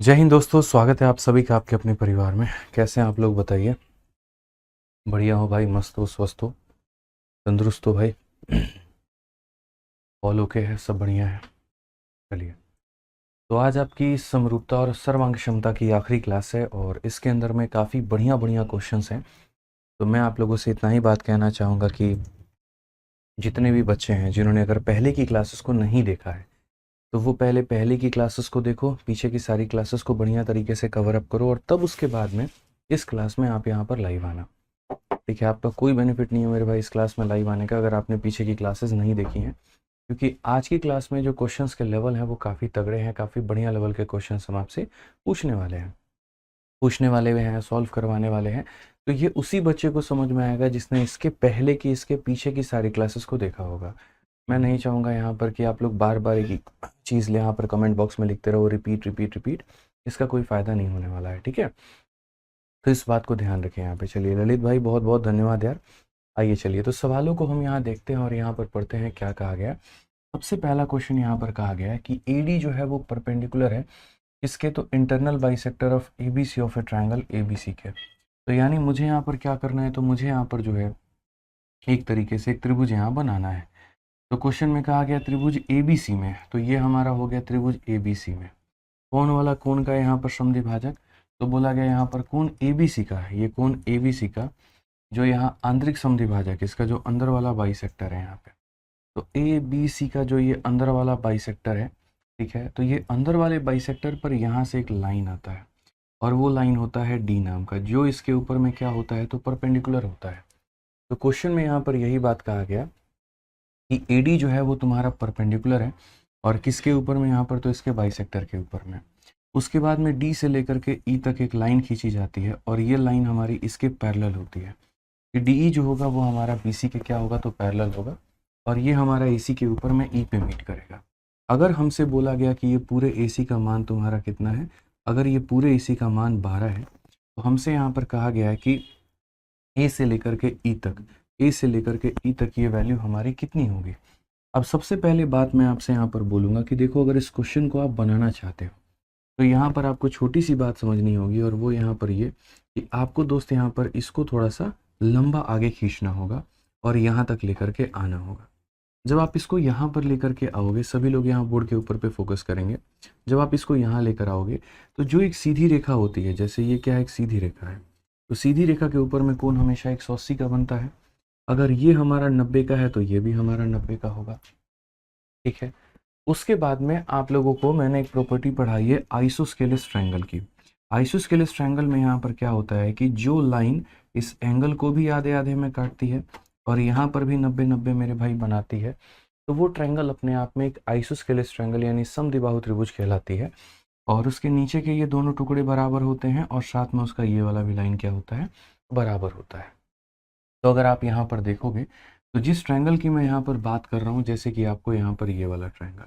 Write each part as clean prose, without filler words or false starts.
जय हिंद दोस्तों, स्वागत है आप सभी का आपके अपने परिवार में। कैसे हैं आप लोग बताइए। बढ़िया हो भाई, मस्त हो, स्वस्थ हो, तंदुरुस्त हो भाई। ऑल ओके है, सब बढ़िया है। चलिए, तो आज आपकी समरूपता और सर्वांग क्षमता की आखिरी क्लास है और इसके अंदर में काफ़ी बढ़िया बढ़िया क्वेश्चंस हैं। तो मैं आप लोगों से इतना ही बात कहना चाहूँगा कि जितने भी बच्चे हैं जिन्होंने अगर पहले की क्लासेस को नहीं देखा है तो वो पहले की क्लासेस को देखो, पीछे की सारी क्लासेस को बढ़िया तरीके से कवर अप करो और तब उसके बाद में इस क्लास में आप यहाँ पर लाइव आना। ठीक है, आपका कोई बेनिफिट नहीं है मेरे भाई इस क्लास में लाइव आने का अगर आपने पीछे की क्लासेस नहीं देखी हैं, क्योंकि आज की क्लास में जो क्वेश्चंस के लेवल हैं वो काफ़ी तगड़े हैं, काफ़ी बढ़िया लेवल के क्वेश्चंस हम आपसे पूछने वाले हैं, सॉल्व करवाने वाले हैं। तो ये उसी बच्चे को समझ में आएगा जिसने इसके पहले की इसके पीछे की सारी क्लासेस को देखा होगा। मैं नहीं चाहूँगा यहाँ पर कि आप लोग बार बार एक ही चीज़ यहाँ पर कमेंट बॉक्स में लिखते रहो, रिपीट रिपीट रिपीट। इसका कोई फ़ायदा नहीं होने वाला है, ठीक है। तो इस बात को ध्यान रखें यहाँ पे। चलिए ललित भाई, बहुत बहुत धन्यवाद यार। आइए चलिए, तो सवालों को हम यहाँ देखते हैं और यहाँ पर पढ़ते हैं क्या कहा गया है। सबसे पहला क्वेश्चन यहाँ पर कहा गया है कि एडी जो है वो परपेंडिकुलर है इसके, तो internal bisector of ABC of A triangle ABC के। तो यानी मुझे यहाँ पर क्या करना है, तो मुझे यहाँ पर जो है एक तरीके से एक त्रिभुज यहाँ बनाना है। तो क्वेश्चन में कहा गया त्रिभुज एबीसी में, तो ये हमारा हो गया त्रिभुज एबीसी में। कौन वाला कोण का यहाँ पर समद्विभाजक, तो बोला गया यहाँ पर कोण एबीसी का है, ये कोण एबीसी का जो यहाँ आंतरिक समद्विभाजक, इसका जो अंदर वाला बाइसेक्टर है यहाँ पे, तो ए बी सी का जो ये अंदर वाला बाइसेक्टर है, ठीक है। तो ये अंदर वाले बाइसेक्टर पर यहाँ से एक लाइन आता है और वो लाइन होता है डी नाम का, जो इसके ऊपर में क्या होता है, तो परपेंडिकुलर होता है। तो क्वेश्चन में यहाँ पर यही बात कहा गया कि एडी जो है वो तुम्हारा परपेंडिकुलर है और किसके ऊपर में यहाँ पर, तो इसके बाइसेक्टर के ऊपर में। उसके बाद में डी से लेकर के ई तक एक लाइन खींची जाती है और ये लाइन हमारी इसके पैरेलल होती है कि डी ई जो होगा वो हमारा बी सी के क्या होगा, तो पैरेलल होगा और ये हमारा ए सी के ऊपर में ई पे मीट करेगा। अगर हमसे बोला गया कि ये पूरे ए सी का मान तुम्हारा कितना है, अगर ये पूरे ए सी का मान 12 है तो हमसे यहाँ पर कहा गया है कि ए से लेकर के ई तक, ए से लेकर के ई तक ये वैल्यू हमारी कितनी होगी। अब सबसे पहले बात मैं आपसे यहाँ पर बोलूँगा कि देखो, अगर इस क्वेश्चन को आप बनाना चाहते हो तो यहाँ पर आपको छोटी सी बात समझनी होगी और वो यहाँ पर ये कि आपको दोस्त यहाँ पर इसको थोड़ा सा लंबा आगे खींचना होगा और यहाँ तक लेकर के आना होगा। जब आप इसको यहाँ पर लेकर के आओगे, सभी लोग यहाँ बोर्ड के ऊपर पे फोकस करेंगे, जब आप इसको यहाँ लेकर आओगे तो जो एक सीधी रेखा होती है, जैसे ये क्या है, एक सीधी रेखा है, तो सीधी रेखा के ऊपर में कोण हमेशा 180 का बनता है। अगर ये हमारा 90 का है तो ये भी हमारा 90 का होगा, ठीक है। उसके बाद में आप लोगों को मैंने एक प्रॉपर्टी पढ़ाई है आइसोस्केलेस ट्रायंगल की। आइसोस्केलेस ट्रायंगल में यहाँ पर क्या होता है कि जो लाइन इस एंगल को भी आधे आधे में काटती है और यहाँ पर भी 90-90 मेरे भाई बनाती है, तो वो ट्रायंगल अपने आप में एक आइसोस्केलेस ट्रायंगल यानी समद्विबाहु त्रिभुज कहलाती है। और उसके नीचे के ये दोनों टुकड़े बराबर होते हैं और साथ में उसका ये वाला भी लाइन क्या होता है, बराबर होता है। तो अगर आप यहाँ पर देखोगे तो जिस ट्रायंगल की मैं यहाँ पर बात कर रहा हूँ, जैसे कि आपको यहाँ पर ये वाला ट्रायंगल,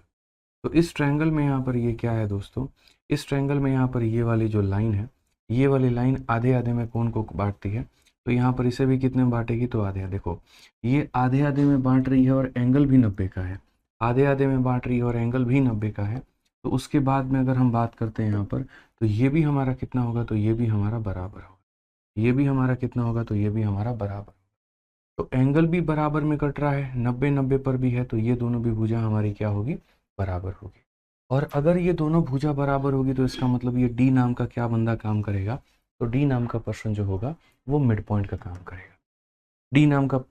तो इस ट्रायंगल में यहाँ पर ये क्या है दोस्तों, इस ट्रायंगल में यहाँ पर ये वाली जो लाइन है, ये वाली लाइन आधे आधे में कोण को बांटती है। तो यहाँ पर इसे भी कितने में बांटेगी, तो आधे आधे। देखो ये आधे आधे में बांट रही है और एंगल भी 90 का है, आधे आधे में बांट रही है और एंगल भी 90 का है। तो उसके बाद में अगर हम बात करते हैं यहाँ पर, तो ये भी हमारा कितना होगा, तो ये भी हमारा बराबर होगा, ये भी हमारा कितना होगा, तो ये भी हमारा बराबर। तो एंगल भी बराबर में कट रहा है, 90-90 पर भी है, तो ये दोनों भी भुजा हमारी क्या होगी, बराबर होगी। और अगर ये दोनों भुजा बराबर होगी तो इसका मतलब ये डी नाम का क्या बंदा काम करेगा, तो डी नाम का पर्सन जो होगा वो मिड पॉइंट का काम करेगा। डी नाम का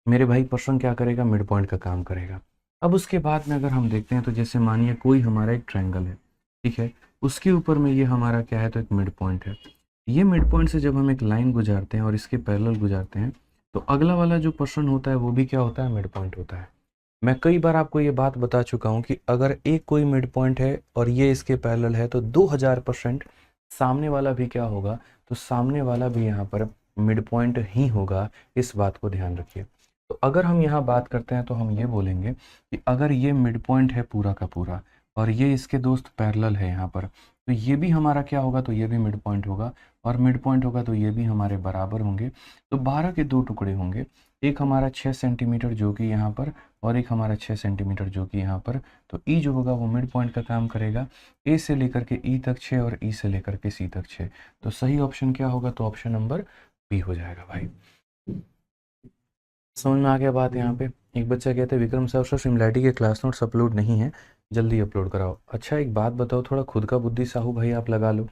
मेरे भाई पर्सन क्या करेगा, मिड पॉइंट का काम करेगा। अब उसके बाद में अगर हम देखते हैं तो जैसे मानिए कोई हमारा एक ट्रायंगल है, ठीक है, उसके ऊपर में ये हमारा क्या है, तो एक मिड पॉइंट है। ये मिड पॉइंट से जब हम एक लाइन गुजारते हैं और इसके पैरेलल गुजारते हैं तो अगला वाला जो पर्सन होता है वो भी क्या होता है, मिड पॉइंट होता है। मैं कई बार आपको ये बात बता चुका हूँ कि अगर एक कोई मिड पॉइंट है और ये इसके पैरेलल है तो 2000% सामने वाला भी क्या होगा, तो सामने वाला भी यहाँ पर मिड पॉइंट ही होगा। इस बात को ध्यान रखिए। तो अगर हम यहाँ बात करते हैं तो हम ये बोलेंगे कि अगर ये मिड पॉइंट है पूरा का पूरा और ये इसके दोस्त पैरेलल है यहाँ पर, तो ये भी हमारा क्या होगा, तो ये भी मिड पॉइंट होगा और मिड पॉइंट होगा तो ये भी हमारे बराबर होंगे। तो 12 के दो टुकड़े होंगे, एक हमारा 6 सेंटीमीटर जो कि यहाँ पर और एक हमारा 6 सेंटीमीटर जो कि यहाँ पर, तो ई जो होगा वो मिड पॉइंट का काम करेगा। ए से लेकर के ई तक 6 और ई से लेकर के सी तक 6। तो सही ऑप्शन क्या होगा? तो ऑप्शन नंबर बी हो जाएगा भाई। समझ में आ गया बात? यहाँ पे एक बच्चा कहते हैं विक्रम सर सिमिलैरिटी के क्लास नोट्स अपलोड नहीं है, जल्दी अपलोड कराओ। अच्छा एक बात बताओ, थोड़ा खुद का बुद्धि साहू भाई आप लगा लो।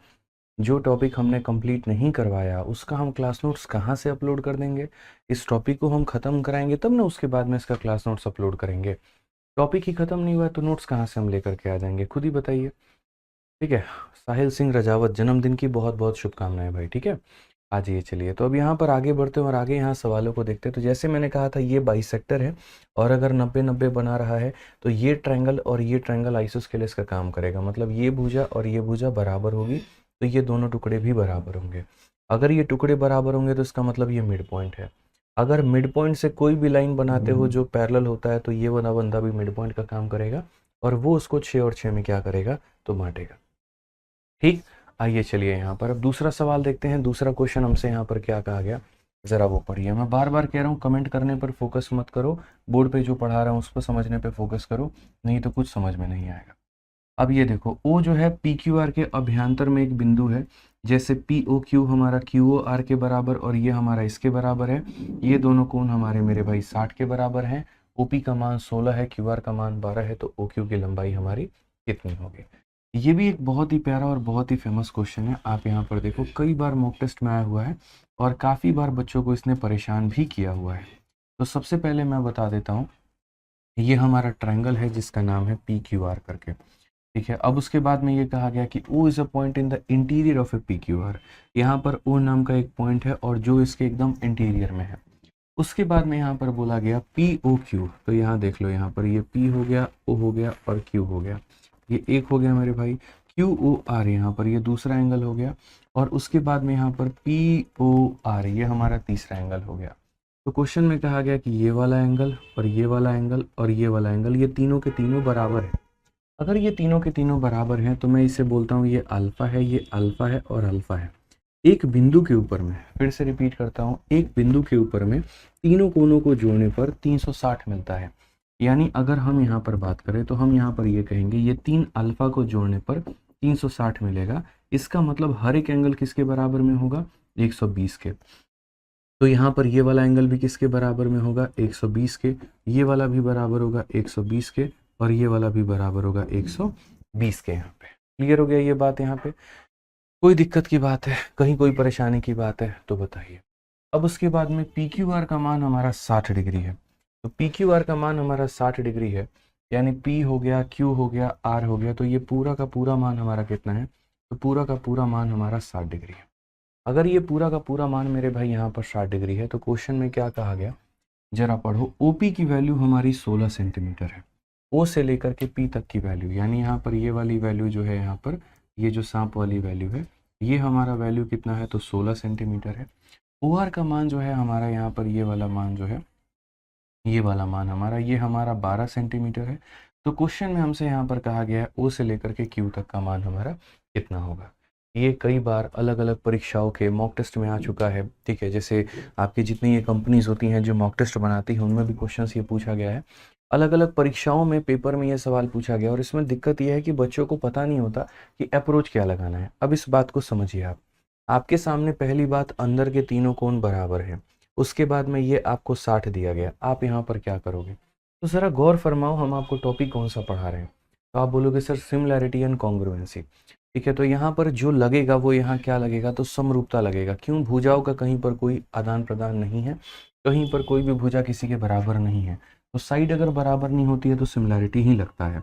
जो टॉपिक हमने कंप्लीट नहीं करवाया उसका हम क्लास नोट्स कहाँ से अपलोड कर देंगे? इस टॉपिक को हम ख़त्म कराएंगे तब ना उसके बाद में इसका क्लास नोट्स अपलोड करेंगे। टॉपिक ही ख़त्म नहीं हुआ तो नोट्स कहाँ से हम लेकर के आ जाएंगे? खुद ही बताइए। ठीक है, साहिल सिंह रजावत, जन्मदिन की बहुत बहुत शुभकामनाएं भाई। ठीक है, आ जाइए। चलिए तो अब यहाँ पर आगे बढ़ते हैं और आगे यहाँ सवालों को देखते हैं। तो जैसे मैंने कहा था ये बाइसेक्टर है और अगर 90-90 बना रहा है तो ये ट्रायंगल और ये ट्रायंगल आइसोस्केलेस का काम करेगा। मतलब ये भुजा और ये भुजा बराबर होगी तो ये दोनों टुकड़े भी बराबर होंगे। अगर ये टुकड़े बराबर होंगे तो इसका मतलब ये मिड पॉइंट है। अगर मिड पॉइंट से कोई भी लाइन बनाते हो जो पैरेलल होता है तो ये वाला बंदा भी मिड पॉइंट का काम करेगा और वो उसको 6 और 6 में क्या करेगा? तो बांटेगा। ठीक, आइए चलिए यहाँ पर अब दूसरा सवाल देखते हैं। दूसरा क्वेश्चन हमसे यहाँ पर क्या कहा गया, ज़रा वो पढ़िए। मैं बार बार कह रहा हूँ कमेंट करने पर फोकस मत करो, बोर्ड पे जो पढ़ा रहा हूँ उसको समझने पे फोकस करो, नहीं तो कुछ समझ में नहीं आएगा। अब ये देखो, ओ जो है पी क्यू आर के अभ्यंतर में एक बिंदु है। जैसे पी ओ क्यू हमारा क्यू ओ आर के बराबर और ये हमारा इसके बराबर है। ये दोनों कोण हमारे मेरे भाई 60 के बराबर हैं। ओ पी का मान 16 है, क्यू आर का मान 12 है, तो ओ क्यू की लंबाई हमारी कितनी होगी? ये भी एक बहुत ही प्यारा और बहुत ही फेमस क्वेश्चन है। आप यहाँ पर देखो कई बार मॉक टेस्ट में आया हुआ है और काफ़ी बार बच्चों को इसने परेशान भी किया हुआ है। तो सबसे पहले मैं बता देता हूँ, ये हमारा ट्रायंगल है जिसका नाम है पी क्यू आर करके। ठीक है, अब उसके बाद में ये कहा गया कि O is a point in the interior of A P Q R. यहाँ पर O नाम का एक पॉइंट है और जो इसके एकदम इंटीरियर में है। उसके बाद में यहाँ पर बोला गया पी ओ क्यू। तो यहाँ देख लो, यहाँ पर ये P हो गया, O हो गया और Q हो गया। ये एक हो गया मेरे भाई। क्यू ओ आर यहाँ पर ये दूसरा एंगल हो गया और उसके बाद में यहाँ पर पी ओ आर ये हमारा तीसरा एंगल हो गया। तो क्वेश्चन में कहा गया कि ये वाला एंगल और ये वाला एंगल और ये वाला एंगल ये तीनों के तीनों बराबर है। अगर ये तीनों के तीनों बराबर हैं तो मैं इसे बोलता हूँ ये अल्फा है, ये अल्फा है और अल्फा है। एक बिंदु के ऊपर में, फिर से रिपीट करता हूँ, एक बिंदु के ऊपर में तीनों कोनों को जोड़ने पर 360 मिलता है। यानी अगर हम यहाँ पर बात करें तो हम यहाँ पर ये कहेंगे ये 3 अल्फा को जोड़ने पर 360 मिलेगा। इसका मतलब हर एक एंगल किसके बराबर में होगा? 120 के। तो यहाँ पर ये वाला एंगल भी किसके बराबर में होगा? 120 के। ये वाला भी बराबर होगा 120 के और ये वाला भी बराबर होगा 120 के। यहाँ पे क्लियर हो गया ये बात? यहाँ पे कोई दिक्कत की बात है, कहीं कोई परेशानी की बात है तो बताइए। अब उसके बाद में पी क्यू आर का मान हमारा 60 डिग्री है। तो पी क्यू आर का मान हमारा 60 डिग्री है, यानी पी हो गया, क्यू हो गया, आर हो गया, तो ये पूरा का पूरा मान हमारा कितना है? तो पूरा का पूरा मान हमारा 60 डिग्री है। अगर ये पूरा का पूरा मान मेरे भाई यहाँ पर 60 डिग्री है तो क्वेश्चन में क्या कहा गया, जरा पढ़ो। ओपी की वैल्यू हमारी 16 सेंटीमीटर है। ओ से लेकर के पी तक की वैल्यू, यानी यहाँ पर ये वाली वैल्यू जो है, यहाँ पर ये जो सांप वाली वैल्यू है, ये हमारा वैल्यू कितना है? तो 16 सेंटीमीटर है। ओ आर का मान जो है हमारा, यहाँ पर ये वाला मान जो है, ये वाला मान हमारा, ये हमारा 12 सेंटीमीटर है। तो क्वेश्चन में हमसे यहाँ पर कहा गया है ओ से लेकर के क्यू तक का मान हमारा कितना होगा। ये कई बार अलग अलग परीक्षाओं के मॉक टेस्ट में आ चुका है। ठीक है, जैसे आपकी जितनी ये कंपनीज होती हैं जो मॉक टेस्ट बनाती हैं उनमें भी क्वेश्चंस ये पूछा गया है। अलग अलग परीक्षाओं में पेपर में ये सवाल पूछा गया और इसमें दिक्कत यह है कि बच्चों को पता नहीं होता कि अप्रोच क्या लगाना है। अब इस बात को समझिए आप। आपके सामने पहली बात, अंदर के तीनों कोण बराबर है। उसके बाद में ये आपको 60 दिया गया, आप यहाँ पर क्या करोगे? तो ज़रा गौर फरमाओ, हम आपको टॉपिक कौन सा पढ़ा रहे हैं? तो आप बोलोगे सर सिमिलैरिटी एंड कॉन्ग्रुएंसी। ठीक है, तो यहाँ पर जो लगेगा वो यहाँ क्या लगेगा? तो समरूपता लगेगा। क्यों? भुजाओं का कहीं पर कोई आदान प्रदान नहीं है, कहीं पर कोई भी भुजा किसी के बराबर नहीं है। तो साइड अगर बराबर नहीं होती है तो सिमिलैरिटी ही लगता है।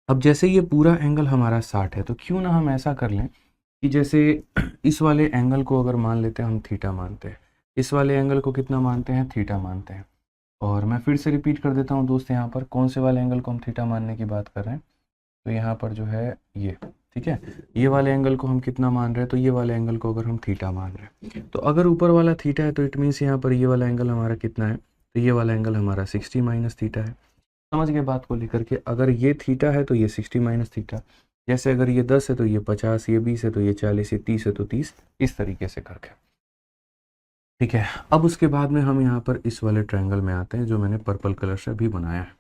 अब जैसे ये पूरा एंगल हमारा 60 है तो क्यों ना हम ऐसा कर लें कि जैसे इस वाले एंगल को अगर मान लेते हैं हम थीटा मानते हैं, इस वाले एंगल को कितना मानते हैं? थीटा मानते हैं। और मैं फिर से रिपीट कर देता हूँ दोस्त, यहाँ पर कौन से वाले एंगल को हम थीटा मानने की बात कर रहे हैं? तो यहाँ पर जो है ये, ठीक है, ये वाले एंगल को हम कितना मान रहे हैं? तो ये वाले एंगल को अगर हम थीटा मान रहे हैं, तो अगर ऊपर वाला थीटा है तो इट मीन्स यहाँ पर ये वाला एंगल हमारा कितना है? तो ये वाला एंगल हमारा 60 माइनस थीटा है। समझ गए बात को लेकर के? अगर ये थीटा है तो ये 60 माइनस थीटा, जैसे अगर ये 10 है तो ये 50, ये 20 है तो ये 40, ये 30 है तो 30, इस तरीके से करके। ठीक है, अब उसके बाद में हम यहाँ पर इस वाले ट्रायंगल में आते हैं जो मैंने पर्पल कलर से अभी बनाया है।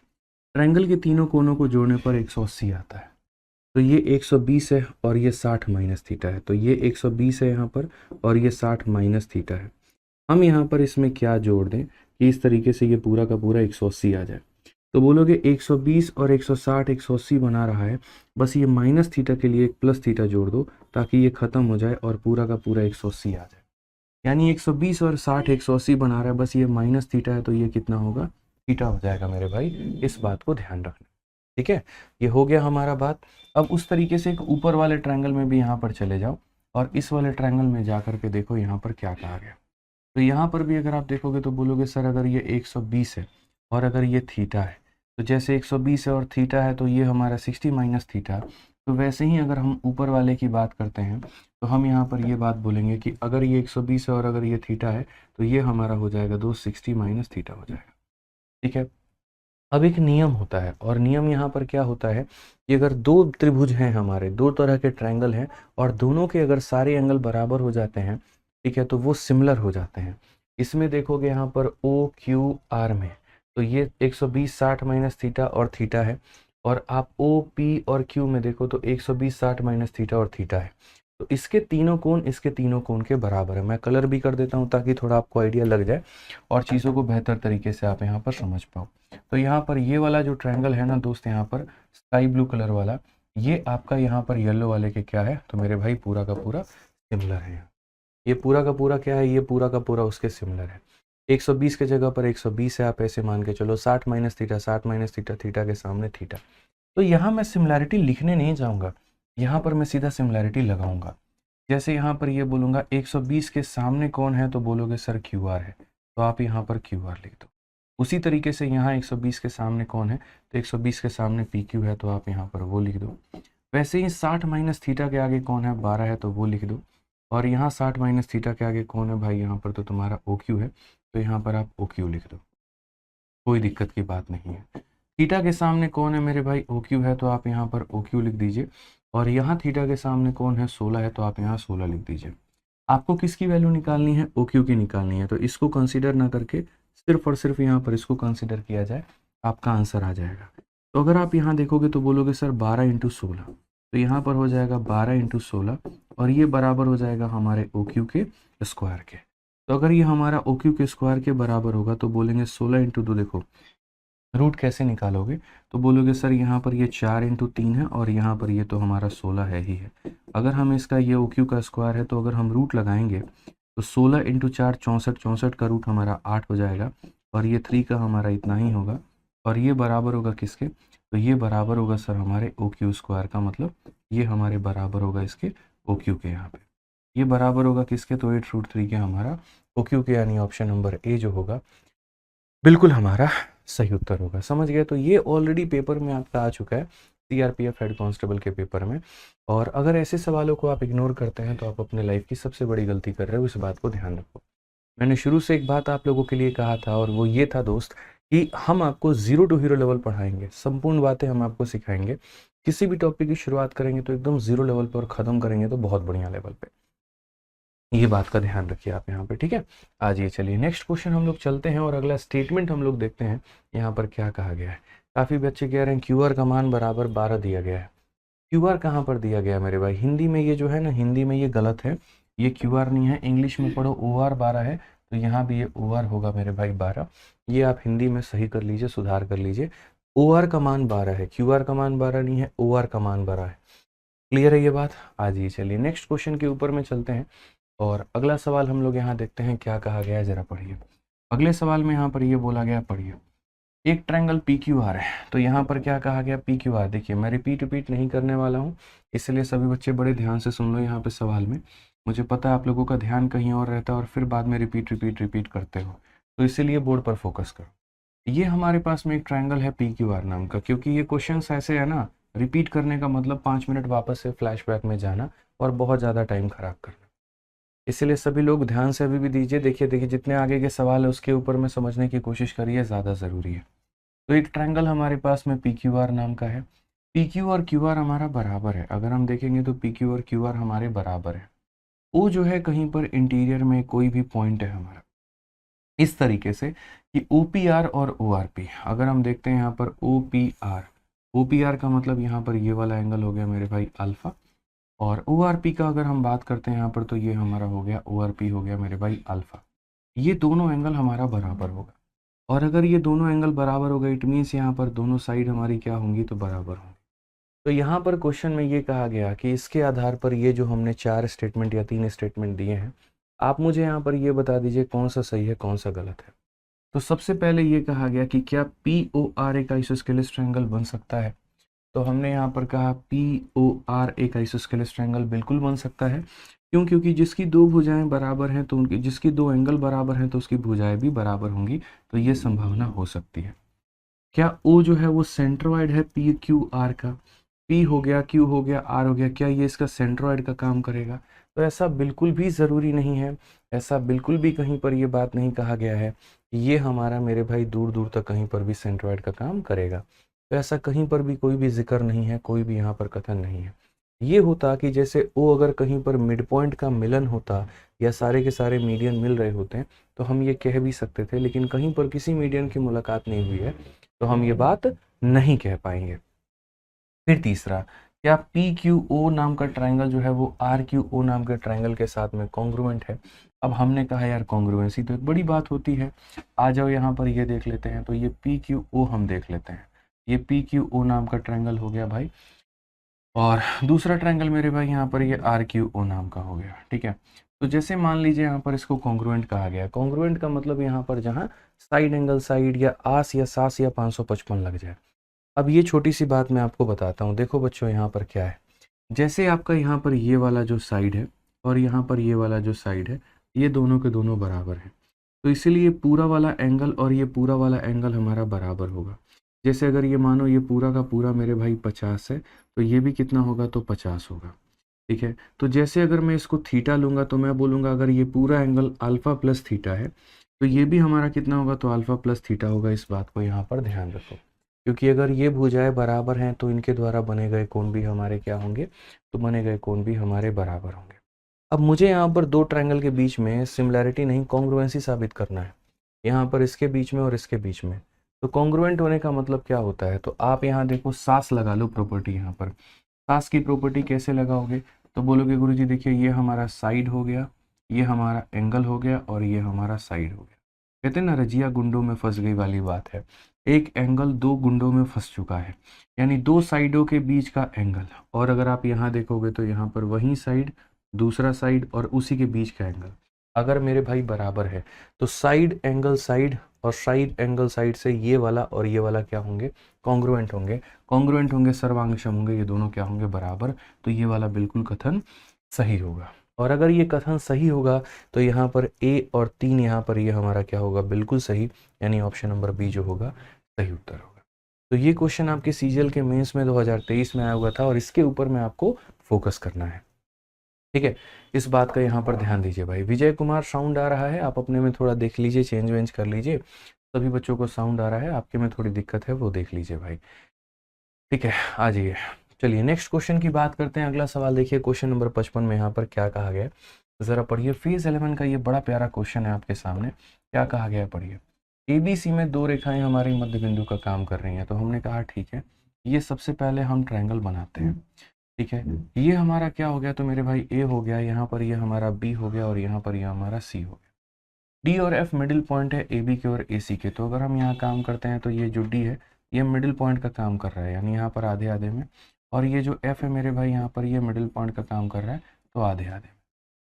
ट्रायंगल के तीनों कोनों को जोड़ने पर 180 आता है। तो ये 120 है और ये 60 माइनस थीटा है। तो ये 120 है यहाँ पर और ये 60 माइनस थीटा है। हम यहाँ पर इसमें क्या जोड़ दें कि इस तरीके से ये पूरा का पूरा 180 आ जाए। तो बोलोगे 120 और 160 180 बना रहा है, बस ये माइनस थीटा के लिए एक प्लस थीटा जोड़ दो ताकि ये खत्म हो जाए और पूरा का पूरा 180 आ जाए। यानी 120 और 60 180 बना रहा है, बस ये माइनस थीटा है तो ये कितना होगा, थीटा हो जाएगा मेरे भाई। इस बात को ध्यान रखना। ठीक है, ये हो गया हमारा बात। अब उस तरीके से एक ऊपर वाले ट्रायंगल में भी यहाँ पर चले जाओ और इस वाले ट्रायंगल में जा कर के देखो यहाँ पर क्या कहा गया। तो यहाँ पर भी अगर आप देखोगे तो बोलोगे सर अगर ये 120 है और अगर ये थीटा है, तो जैसे 120 है और थीटा है तो ये हमारा 60 माइनस थीटा। तो वैसे ही अगर हम ऊपर वाले की बात करते हैं तो हम यहाँ पर ये बात बोलेंगे कि अगर ये 120 है और अगर ये थीटा है तो ये हमारा हो जाएगा 260 माइनस थीटा हो जाएगा। ठीक है, अब एक नियम होता है और नियम यहाँ पर क्या होता है कि अगर दो त्रिभुज हैं, हमारे दो तरह के ट्रायंगल हैं और दोनों के अगर सारे एंगल बराबर हो जाते हैं, ठीक है, तो वो सिमिलर हो जाते हैं। इसमें देखोगे यहाँ पर ओ क्यू आर में तो ये 120 60 माइनस थीटा और थीटा है, और आप ओ पी और क्यू में देखो तो 120 60 माइनस थीटा और थीटा है। तो इसके तीनों कोण इसके तीनों कोण के बराबर है। मैं कलर भी कर देता हूँ ताकि थोड़ा आपको आइडिया लग जाए और चीज़ों को बेहतर तरीके से आप यहाँ पर समझ पाओ। तो यहाँ पर ये वाला जो ट्रायंगल है ना दोस्त, यहाँ पर स्काई ब्लू कलर वाला, ये आपका यहाँ पर येलो वाले के क्या है, तो मेरे भाई पूरा का पूरा सिमिलर है। ये पूरा का पूरा क्या है, ये पूरा का पूरा उसके सिमिलर है। 120 के जगह पर 120 है, आप ऐसे मान के चलो। 60 minus theta 60 minus theta, theta के सामने थीटा। तो यहाँ मैं सिमिलैरिटी लिखने नहीं जाऊँगा, यहाँ पर मैं सीधा सिमिलैरिटी लगाऊंगा। जैसे यहाँ पर ये बोलूँगा 120 के सामने कौन है, तो बोलोगे सर क्यू आर है, तो आप यहाँ पर क्यू आर लिख दो। उसी तरीके से यहाँ 120 के सामने कौन है, तो 120 के सामने पी क्यू है, तो आप यहाँ पर वो लिख दो। वैसे ही 60 माइनस थीटा के आगे कौन है, 12 है, तो वो लिख दो। और यहाँ 60 माइनस थीटा के आगे कौन है भाई, यहाँ पर तो तुम्हारा ओ क्यू है, तो यहाँ पर आप ओ क्यू लिख दो, कोई दिक्कत की बात नहीं है। थीटा के सामने कौन है मेरे भाई, ओ क्यू है, तो आप यहाँ पर ओ क्यू लिख दीजिए। और यहाँ थीटा के सामने कौन है, 16 है, तो आप यहाँ 16 लिख दीजिए। आपको किसकी वैल्यू निकालनी है, ओ क्यू की निकालनी है, तो इसको कंसीडर ना करके सिर्फ और सिर्फ यहाँ पर इसको कंसीडर किया जाए, आपका आंसर आ जाएगा। तो अगर आप यहाँ देखोगे तो बोलोगे सर 12 इंटू 16, तो यहाँ पर हो जाएगा 12 इंटू 16 और ये बराबर हो जाएगा हमारे ओ क्यू के स्क्वायर के। तो अगर ये हमारा ओ क्यू के स्क्वायर के बराबर होगा तो बोलेंगे 16 इंटू 2, देखो रूट कैसे निकालोगे, तो बोलोगे सर यहाँ पर ये 4 इंटू 3 है और यहाँ पर ये तो हमारा 16 है ही है। अगर हम इसका ये ओ क्यू का स्क्वायर है तो अगर हम रूट लगाएंगे तो 16 इंटू 4 64, 64 का रूट हमारा 8 हो जाएगा और ये 3 का हमारा इतना ही होगा। और ये बराबर होगा किसके, तो ये बराबर होगा सर हमारे ओ क्यू स्क्वायर का, मतलब ये हमारे बराबर होगा इसके ओ क्यू के। यहाँ पे ये बराबर होगा किसके, तो 8√3 के हमारा ओ क्यू के, यानी ऑप्शन नंबर ए जो होगा बिल्कुल हमारा सही उत्तर होगा। समझ गए, तो ये ऑलरेडी पेपर में आपका आ चुका है, सीआरपीएफ हेड कांस्टेबल के पेपर में। और अगर ऐसे सवालों को आप इग्नोर करते हैं तो आप अपने लाइफ की सबसे बड़ी गलती कर रहे हो, इस बात को ध्यान रखो। मैंने शुरू से एक बात आप लोगों के लिए कहा था और वो ये था दोस्त कि हम आपको जीरो टू हीरो लेवल पढ़ाएंगे, संपूर्ण बातें हम आपको सिखाएंगे। किसी भी टॉपिक की शुरुआत करेंगे तो एकदम जीरो लेवल पर और ख़त्म करेंगे तो बहुत बढ़िया लेवल पे। ये बात का ध्यान रखिए आप यहाँ पे, ठीक है। आज ये चलिए नेक्स्ट क्वेश्चन हम लोग चलते हैं और अगला स्टेटमेंट हम लोग देखते हैं यहाँ पर क्या कहा गया है। काफ़ी बच्चे कह रहे हैं क्यू आर का मान बराबर 12 दिया गया है। क्यू आर कहाँ पर दिया गया मेरे भाई, हिंदी में ये जो है ना, हिंदी में ये गलत है, ये क्यू आर नहीं है। इंग्लिश में पढ़ो ओ आर 12 है, तो यहाँ भी ये ओ आर होगा मेरे भाई 12। ये आप हिंदी में सही कर लीजिए, सुधार कर लीजिए। ओ आर का मान 12 है, क्यू आर का मान 12 नहीं है, ओ आर का मान 12 है। क्लियर है ये बात। आज ये चलिए नेक्स्ट क्वेश्चन के ऊपर में चलते हैं और अगला सवाल हम लोग यहाँ देखते हैं क्या कहा गया है, ज़रा पढ़िए। अगले सवाल में यहाँ पर ये बोला गया, पढ़िए। एक ट्रायंगल पी क्यू आर है, तो यहाँ पर क्या कहा गया, पी क्यू आर। देखिए मैं रिपीट नहीं करने वाला हूँ, इसलिए सभी बच्चे बड़े ध्यान से सुन लो यहाँ पे सवाल में। मुझे पता है आप लोगों का ध्यान कहीं और रहता है और फिर बाद में रिपीट करते हो, तो इसीलिए बोर्ड पर फोकस करो। ये हमारे पास में एक ट्रायंगल है पी क्यू आर नाम का, क्योंकि ये क्वेश्चन ऐसे है ना, रिपीट करने का मतलब 5 मिनट वापस से फ्लैशबैक में जाना और बहुत ज़्यादा टाइम खराब करना। इसलिए सभी लोग ध्यान से अभी भी दीजिए। देखिए जितने आगे के सवाल है उसके ऊपर में समझने की कोशिश करिए, ज़्यादा ज़रूरी है। तो एक ट्रायंगल हमारे पास में पी क्यू आर नाम का है। पी क्यू और क्यू आर हमारा बराबर है। अगर हम देखेंगे तो पी क्यू और क्यू आर हमारे बराबर है। ओ जो है कहीं पर इंटीरियर में कोई भी पॉइंट है हमारा, इस तरीके से कि OPR और ORP, अगर हम देखते हैं यहाँ पर OPR का मतलब यहाँ पर ये वाला एंगल हो गया मेरे भाई अल्फा, और ORP का अगर हम बात करते हैं यहाँ पर तो ये हमारा हो गया ORP हो गया मेरे भाई अल्फा। ये दोनों एंगल हमारा बराबर होगा, और अगर ये दोनों एंगल बराबर हो गए इट मीन्स यहाँ पर दोनों साइड हमारी क्या होंगी, तो बराबर होंगी। तो यहाँ पर क्वेश्चन में ये कहा गया कि इसके आधार पर ये जो हमने 4 स्टेटमेंट या 3 स्टेटमेंट दिए हैं, आप मुझे यहाँ पर ये बता दीजिए कौन सा सही है कौन सा गलत है। तो सबसे पहले ये कहा गया कि क्या POR एक आइसोस्केलेस ट्रायंगल बन सकता है। तो हमने यहाँ पर कहा POR एक आइसोस्केलेस ट्रायंगल बिल्कुल बन सकता है। क्यों? क्योंकि जिसकी दो भुजाएं बराबर हैं तो उनकी, जिसकी दो एंगल बराबर हैं तो उसकी भुजाएं भी बराबर होंगी, तो ये संभावना हो सकती है। क्या O जो है वो सेंट्रोइड है PQR का, P हो गया, Q हो गया, R हो गया, क्या ये इसका सेंट्रोइड का काम करेगा? तो ऐसा बिल्कुल भी ज़रूरी नहीं है, ऐसा बिल्कुल भी कहीं पर ये बात नहीं कहा गया है कि ये हमारा मेरे भाई दूर दूर तक कहीं पर भी सेंट्रोइड का काम करेगा। तो ऐसा कहीं पर भी कोई भी जिक्र नहीं है, कोई भी यहाँ पर कथन नहीं है। ये होता कि जैसे O अगर कहीं पर मिड पॉइंट का मिलन होता या सारे के सारे मीडियन मिल रहे होते हैं तो हम ये कह भी सकते थे, लेकिन कहीं पर किसी मीडियन की मुलाकात नहीं हुई है तो हम ये बात नहीं कह पाएंगे। फिर तीसरा, क्या PQO नाम का ट्रायंगल जो है वो RQO नाम के ट्रायंगल के साथ में कॉन्ग्रुएंट है। अब हमने कहा यार कॉन्ग्रुएंसी तो एक बड़ी बात होती है, आ जाओ यहाँ पर ये देख लेते हैं। तो ये PQO हम देख लेते हैं, ये PQO नाम का ट्रायंगल हो गया भाई, और दूसरा ट्रायंगल मेरे भाई यहाँ पर ये RQO नाम का हो गया। ठीक है, तो जैसे मान लीजिए यहाँ पर इसको कॉन्ग्रुएंट कहा गया। कॉन्ग्रुएंट का मतलब यहाँ पर जहाँ साइड एंगल साइड या आस या सास या 555 लग जाए। अब ये छोटी सी बात मैं आपको बताता हूँ। देखो बच्चों यहाँ पर क्या है, जैसे आपका यहाँ पर ये वाला जो साइड है और यहाँ पर ये वाला जो साइड है, ये दोनों के दोनों बराबर हैं, तो इसीलिए पूरा वाला एंगल और ये पूरा वाला एंगल हमारा बराबर होगा। जैसे अगर ये मानो ये पूरा का पूरा मेरे भाई 50 है तो ये भी कितना होगा, तो 50 होगा। ठीक है, तो जैसे अगर मैं इसको थीटा लूँगा तो मैं बोलूँगा अगर ये पूरा एंगल अल्फ़ा प्लस थीटा है तो ये भी हमारा कितना होगा, तो अल्फ़ा प्लस थीटा होगा। इस बात को यहाँ पर ध्यान रखो, क्योंकि अगर ये भुजाएं बराबर हैं तो इनके द्वारा बने गए कोण भी हमारे क्या होंगे, तो बने गए कोण भी हमारे बराबर होंगे। अब मुझे यहाँ पर दो ट्रायंगल के बीच में सिमिलैरिटी नहीं कॉन्ग्रुएंसी साबित करना है, यहाँ पर इसके बीच में और इसके बीच में। तो कॉन्ग्रुएंट होने का मतलब क्या होता है, तो आप यहाँ देखो सास लगा लो प्रॉपर्टी। यहाँ पर सास की प्रॉपर्टी कैसे लगाओगे, तो बोलोगे गुरुजी देखिए ये हमारा साइड हो गया, ये हमारा एंगल हो गया और ये हमारा साइड हो गया। कहते हैं ना रजिया गुंडों में फंस गई वाली बात है, एक एंगल दो गुंडों में फंस चुका है, यानी दो साइडों के बीच का एंगल। और अगर आप यहाँ देखोगे तो यहाँ पर वही साइड, दूसरा साइड और उसी के बीच का एंगल अगर मेरे भाई बराबर है तो साइड एंगल साइड और साइड एंगल साइड से ये वाला और ये वाला क्या होंगे, कॉन्ग्रुएंट होंगे। कॉन्ग्रुएंट होंगे, सर्वांगसम होंगे, ये दोनों क्या होंगे, बराबर। तो ये वाला बिल्कुल कथन सही होगा। और अगर ये कथन सही होगा तो यहाँ पर A और 3 यहाँ पर ये हमारा क्या होगा, बिल्कुल सही, यानी ऑप्शन नंबर बी जो होगा सही उत्तर होगा। तो ये क्वेश्चन आपके सीजीएल के मेंस में 2023 में आया हुआ था और इसके ऊपर में आपको फोकस करना है। ठीक है, इस बात का यहाँ पर ध्यान दीजिए भाई। विजय कुमार साउंड आ रहा है, आप अपने में थोड़ा देख लीजिए, चेंज वेंज कर लीजिए। सभी बच्चों को साउंड आ रहा है, आपके में थोड़ी दिक्कत है वो देख लीजिए भाई। ठीक है, आ जाइए। चलिए नेक्स्ट क्वेश्चन की बात करते हैं। अगला सवाल देखिए, क्वेश्चन नंबर 55 में यहाँ पर क्या कहा गया है, ज़रा पढ़िए। फेज 11 का ये बड़ा प्यारा क्वेश्चन है आपके सामने। क्या कहा गया है, पढ़िए। ABC में दो रेखाएं हमारे मध्य बिंदु का काम कर रही हैं। तो हमने कहा ठीक है, ये सबसे पहले हम ट्रायंगल बनाते हैं। ठीक है, ये हमारा क्या हो गया, तो मेरे भाई A हो गया, यहाँ पर ये हमारा B हो गया और यहाँ पर ये हमारा C हो गया। D और F मिडिल पॉइंट है AB के और AC के। तो अगर हम यहाँ काम करते हैं तो ये जो D है ये मिडिल पॉइंट का काम कर रहा है, यानी यहाँ पर आधे आधे में, और ये जो F है मेरे भाई यहाँ पर ये मिडिल पॉइंट का काम कर रहा है, तो आधे आधे में।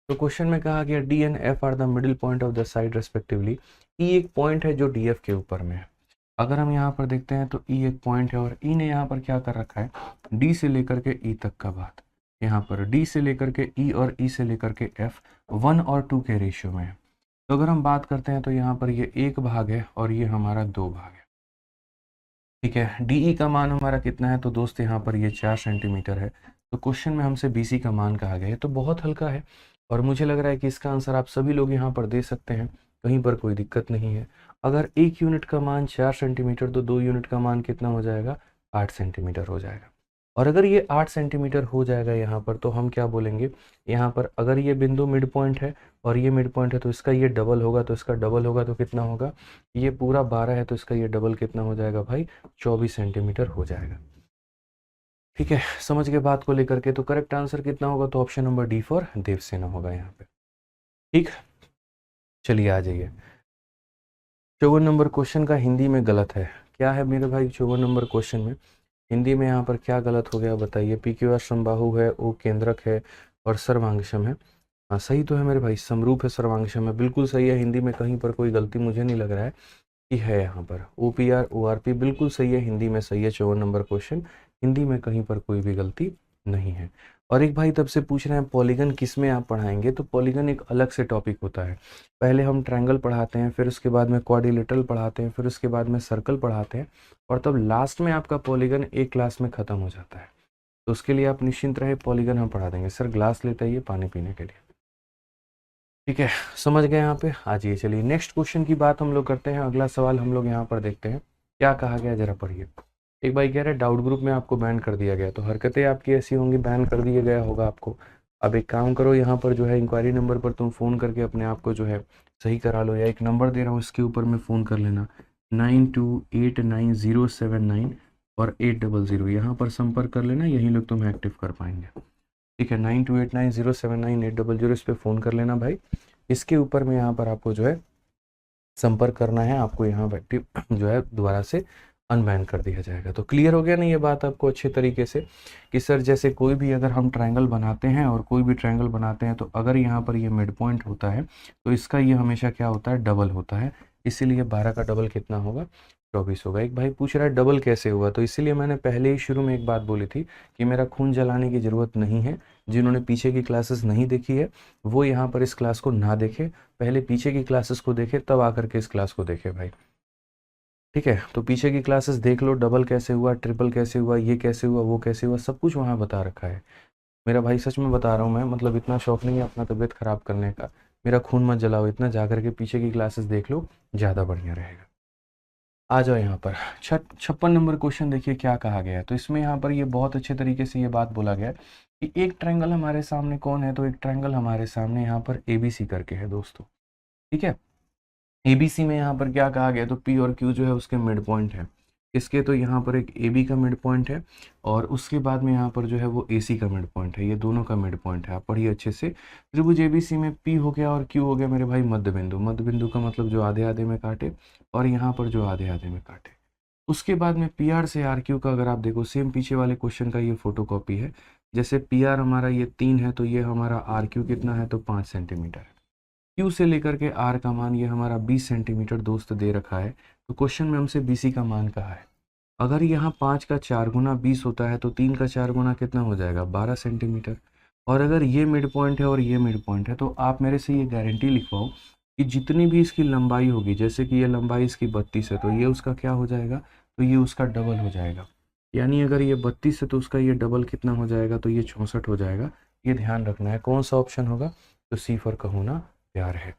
तो क्वेश्चन में कहा गया D and F are the middle point of the side respectively. E एक पॉइंट है जो DF के ऊपर में है। अगर हम यहाँ पर देखते हैं तो E एक पॉइंट है और E ने यहाँ पर क्या कर रखा है, D से लेकर के E तक का बात, यहाँ पर D से लेकर के E और E से लेकर के F 1 और 2 के रेशियो में है। तो अगर हम बात करते हैं तो यहाँ पर ये एक भाग है और ये हमारा 2 भाग है। ठीक है, DE का मान हमारा कितना है, तो दोस्त यहाँ पर ये 4 सेंटीमीटर है। तो क्वेश्चन में हमसे BC का मान कहा गया है, तो बहुत हल्का है और मुझे लग रहा है कि इसका आंसर आप सभी लोग यहाँ पर दे सकते हैं, कहीं पर कोई दिक्कत नहीं है। अगर एक यूनिट का मान 4 सेंटीमीटर तो 2 यूनिट का मान कितना हो जाएगा, 8 सेंटीमीटर हो जाएगा। और अगर ये 8 सेंटीमीटर हो जाएगा यहाँ पर, तो हम क्या बोलेंगे, यहाँ पर अगर ये बिंदु मिड पॉइंट है और ये मिड पॉइंट है तो इसका ये डबल होगा, तो इसका डबल होगा तो कितना होगा, ये पूरा 12 है तो इसका ये डबल कितना हो जाएगा भाई, 24 सेंटीमीटर हो जाएगा। ठीक है, समझ गए बात को लेकर के। तो करेक्ट आंसर कितना होगा, तो option number D for Devsena होगा यहाँ पे। ठीक, चलिए आ जाइए। 54 नंबर क्वेश्चन का हिंदी में गलत है, क्या है मेरे भाई 54 नंबर क्वेश्चन में हिंदी में यहाँ पर क्या गलत हो गया बताइए। पी क्यू आर समबाहु है, ओ केंद्रक है और सर्वांगशम है। हाँ सही तो है मेरे भाई, समरूप है सर्वांगशम है, बिल्कुल सही है। हिंदी में कहीं पर कोई गलती मुझे नहीं लग रहा है कि है यहाँ पर। O P R O R P बिल्कुल सही है, हिंदी में सही है। 54 नंबर क्वेश्चन हिंदी में कहीं पर कोई भी गलती नहीं है। और एक भाई तब से पूछ रहे हैं पॉलीगन किस में आप पढ़ाएंगे, तो पॉलीगन एक अलग से टॉपिक होता है। पहले हम ट्रायंगल पढ़ाते हैं, फिर उसके बाद में क्वाड्रिलेटरल पढ़ाते हैं, फिर उसके बाद में सर्कल पढ़ाते हैं, और तब लास्ट में आपका पॉलीगन एक क्लास में ख़त्म हो जाता है। तो उसके लिए आप निश्चिंत रहे, पॉलीगन हम पढ़ा देंगे। सर ग्लास लेते आइए पानी पीने के लिए। ठीक है, समझ गए यहाँ पे। आ जाइए, चलिए नेक्स्ट क्वेश्चन की बात हम लोग करते हैं। अगला सवाल हम लोग यहाँ पर देखते हैं क्या कहा गया, जरा पढ़िए। एक भाई कह रहे हैं डाउट ग्रुप में आपको बैन कर दिया गया, तो हरकतें आपकी ऐसी होंगी बैन कर दिया गया होगा आपको। अब एक काम करो, यहाँ पर जो है इंक्वायरी नंबर पर तुम फ़ोन करके अपने आप को जो है सही करा लो, या एक नंबर दे रहा हूँ इसके ऊपर में फ़ोन कर लेना 928907 और 800, यहाँ पर संपर्क कर लेना, यही लोग तुम्हें एक्टिव कर पाएंगे। ठीक है, 9289079800 इस पर फ़ोन कर लेना भाई। इसके ऊपर में यहाँ पर आपको जो है संपर्क करना है, आपको यहाँ एक्टिव जो है दोबारा से अनबैन कर दिया जाएगा। तो क्लियर हो गया ना ये बात आपको अच्छे तरीके से, कि सर जैसे कोई भी अगर हम ट्रायंगल बनाते हैं और कोई भी ट्रायंगल बनाते हैं, तो अगर यहाँ पर ये मिड पॉइंट होता है तो इसका ये हमेशा क्या होता है, डबल होता है। इसीलिए 12 का डबल कितना होगा, 24 होगा। एक भाई पूछ रहा है डबल कैसे हुआ, तो इसीलिए मैंने पहले ही शुरू में एक बात बोली थी कि मेरा खून जलाने की ज़रूरत नहीं है। जिन्होंने पीछे की क्लासेस नहीं देखी है वो यहाँ पर इस क्लास को ना देखे, पहले पीछे की क्लासेस को देखे तब आकर के इस क्लास को देखे भाई। ठीक है, तो पीछे की क्लासेस देख लो, डबल कैसे हुआ, ट्रिपल कैसे हुआ, ये कैसे हुआ, वो कैसे हुआ, सब कुछ वहाँ बता रखा है। मेरा भाई सच में बता रहा हूँ मैं, मतलब इतना शौक नहीं है अपना तबीयत खराब करने का। मेरा खून मत जलाओ इतना, जा करके पीछे की क्लासेस देख लो, ज़्यादा बढ़िया रहेगा। आ जाओ यहाँ पर 56 नंबर क्वेश्चन देखिए क्या कहा गया है। तो इसमें यहाँ पर ये बहुत अच्छे तरीके से ये बात बोला गया है कि एक ट्रायंगल हमारे सामने कौन है, तो एक ट्रायंगल हमारे सामने यहाँ पर ABC करके है दोस्तों। ठीक है, ABC में यहाँ पर क्या कहा गया, तो P और Q जो है उसके मिड पॉइंट है। इसके तो यहाँ पर एक AB का मिड पॉइंट है, और उसके बाद में यहाँ पर जो है वो AC का मिड पॉइंट है। ये दोनों का मिड पॉइंट है, आप पढ़िए अच्छे से। त्रिभुज ABC में P हो गया और Q हो गया मेरे भाई मध्य बिंदु। मध्य बिंदु का मतलब जो आधे आधे में काटे, और यहाँ पर जो आधे आधे में काटे। उसके बाद में PR से RQ का अगर आप देखो, सेम पीछे वाले क्वेश्चन का ये फोटो कॉपी है। जैसे PR हमारा ये 3 है, तो ये हमारा RQ कितना है, तो 5 सेंटीमीटर है। Q से लेकर के R का मान ये हमारा 20 सेंटीमीटर दोस्त दे रखा है। तो क्वेश्चन में हमसे BC का मान कहा है। अगर यहाँ 5 का 4 गुना 20 होता है, तो 3 का 4 गुना कितना हो जाएगा, 12 सेंटीमीटर। और अगर ये मिड पॉइंट है और ये मिड पॉइंट है, तो आप मेरे से ये गारंटी लिखवाओ कि जितनी भी इसकी लंबाई होगी, जैसे कि ये लंबाई इसकी 32 है, तो ये उसका क्या हो जाएगा, तो ये उसका डबल हो जाएगा। यानी अगर ये 32 है तो उसका ये डबल कितना हो जाएगा, तो ये 64 हो जाएगा। ये ध्यान रखना है, कौन सा ऑप्शन होगा, तो C फॉर कहो ना प्यार है।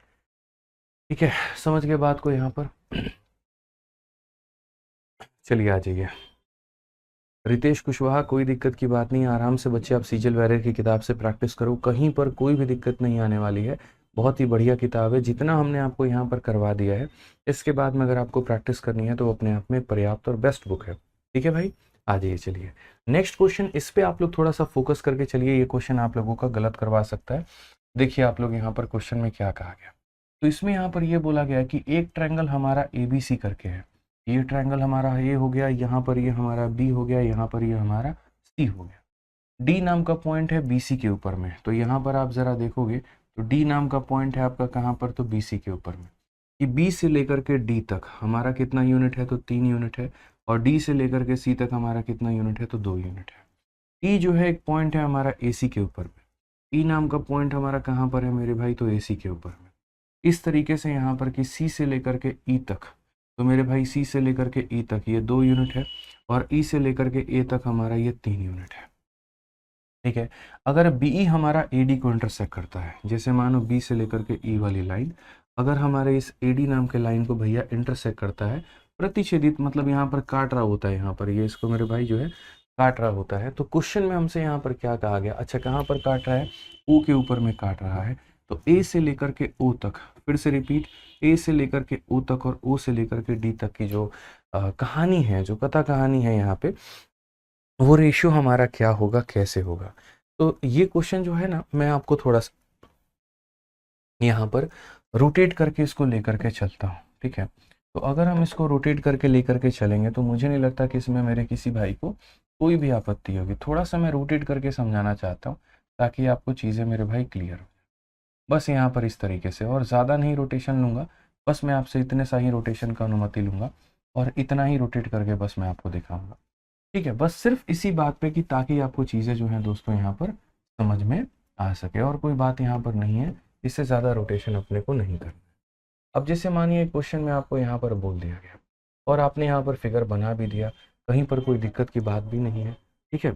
ठीक है, समझ गए बात को यहाँ पर। चलिए आ जाइए। रितेश कुशवाहा, कोई दिक्कत की बात नहीं, आराम से बच्चे आप सीजल वैरियर की किताब से प्रैक्टिस करो, कहीं पर कोई भी दिक्कत नहीं आने वाली है। बहुत ही बढ़िया किताब है, जितना हमने आपको यहाँ पर करवा दिया है, इसके बाद में अगर आपको प्रैक्टिस करनी है तो अपने आप में पर्याप्त और बेस्ट बुक है। ठीक है भाई, आ जाइए। चलिए नेक्स्ट क्वेश्चन, इस पर आप लोग थोड़ा सा फोकस करके चलिए, ये क्वेश्चन आप लोगों का गलत करवा सकता है। देखिए आप लोग यहाँ पर क्वेश्चन में क्या कहा गया, तो इसमें यहाँ पर ये बोला गया कि एक ट्रायंगल हमारा ABC करके है। ये ट्रायंगल हमारा A हो गया, यहाँ पर ये हमारा B हो गया, यहाँ पर ये हमारा C हो गया। D नाम का पॉइंट है BC के ऊपर में, तो यहाँ पर आप ज़रा देखोगे तो D नाम का पॉइंट है आपका कहाँ पर, तो BC के ऊपर में। कि B से लेकर के D तक हमारा कितना यूनिट है, तो 3 यूनिट है। और D से लेकर के C तक हमारा कितना यूनिट है, तो 2 यूनिट है। E जो है एक पॉइंट है हमारा AC के ऊपर में। E नाम का पॉइंट हमारा कहाँ पर है मेरे भाई, तो AC के ऊपर में। इस तरीके से यहाँ पर कि C से लेकर के E तक, तो मेरे भाई C से लेकर के E तक ये 2 यूनिट है, और E से लेकर के A तक हमारा ये 3 यूनिट है। ठीक है, अगर BE हमारा AD को इंटरसेक्ट करता है, जैसे मानो B से लेकर के E वाली लाइन अगर हमारे इस AD नाम के लाइन को भैया इंटरसेक्ट करता है, प्रतिच्छेदित मतलब यहाँ पर काट रहा होता है, यहाँ पर ये इसको मेरे भाई जो है काट रहा होता है। तो क्वेश्चन में हमसे यहाँ पर क्या कहा गया, अच्छा कहाँ पर काट रहा है, ओ के ऊपर में काट रहा है। तो ए से लेकर के ओ तक, फिर से रिपीट, ए से लेकर के ओ तक और ओ से लेकर के डी तक की जो कहानी है, जो कथा कहानी है यहाँ पे, वो रेशियो हमारा क्या होगा, कैसे होगा। तो ये क्वेश्चन जो है ना, मैं आपको थोड़ा सा यहाँ पर रोटेट करके इसको लेकर के चलता हूँ, ठीक है। तो अगर हम इसको रोटेट करके लेकर के चलेंगे तो मुझे नहीं लगता कि इसमें मेरे किसी भाई को कोई भी आपत्ति होगी। थोड़ा सा मैं रोटेट करके समझाना चाहता हूँ ताकि आपको चीज़ें मेरे भाई क्लियर हो। बस यहाँ पर इस तरीके से, और ज़्यादा नहीं रोटेशन लूँगा, बस मैं आपसे इतने सा ही रोटेशन का अनुमति लूँगा और इतना ही रोटेट करके बस मैं आपको दिखाऊँगा, ठीक है। बस सिर्फ इसी बात पे कि ताकि आपको चीज़ें जो हैं दोस्तों यहाँ पर समझ में आ सके, और कोई बात यहाँ पर नहीं है, इससे ज़्यादा रोटेशन अपने को नहीं करना। अब जैसे मानिए क्वेश्चन में आपको यहाँ पर बोल दिया गया और आपने यहाँ पर फिगर बना भी दिया, कहीं पर कोई दिक्कत की बात भी नहीं है, ठीक है।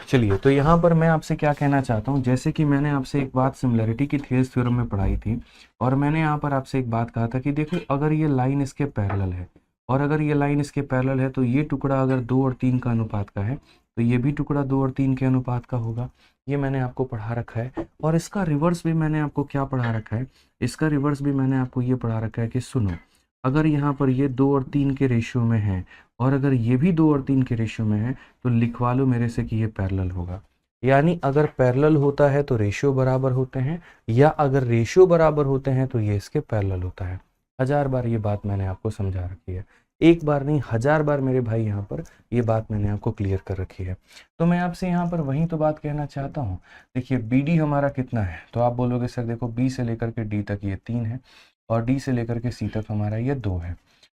चलिए, तो यहाँ पर मैं आपसे क्या कहना चाहता हूँ, जैसे कि मैंने आपसे एक बात सिमिलैरिटी की थेल्स थ्योरम में पढ़ाई थी, और मैंने यहाँ पर आपसे एक बात कहा था कि देखो अगर ये लाइन इसके पैरेलल है, और अगर ये लाइन इसके पैरेलल है, तो ये टुकड़ा अगर 2 और 3 का अनुपात का है, तो ये भी टुकड़ा 2 और 3 के अनुपात का होगा। ये मैंने आपको पढ़ा रखा है। और इसका रिवर्स भी मैंने आपको क्या पढ़ा रखा है, इसका रिवर्स भी मैंने आपको ये पढ़ा रखा है कि सुनो, अगर यहाँ पर ये 2 और 3 के रेशियो में है, और अगर ये भी 2 और 3 के रेशियो में है, तो लिखवा लो मेरे से कि ये पैरेलल होगा। यानी अगर पैरेलल होता है तो रेशियो बराबर होते हैं, या अगर रेशियो बराबर होते हैं तो ये इसके पैरेलल होता है। 1000 बार ये बात मैंने आपको समझा रखी है, एक बार नहीं 1000 बार मेरे भाई यहाँ पर ये बात मैंने आपको क्लियर कर रखी है। तो मैं आपसे यहाँ पर वही तो बात कहना चाहता हूँ। देखिए बी डी हमारा कितना है, तो आप बोलोगे सर देखो बी से लेकर के डी तक ये 3 है, और डी से लेकर के सी तक हमारा ये 2 है।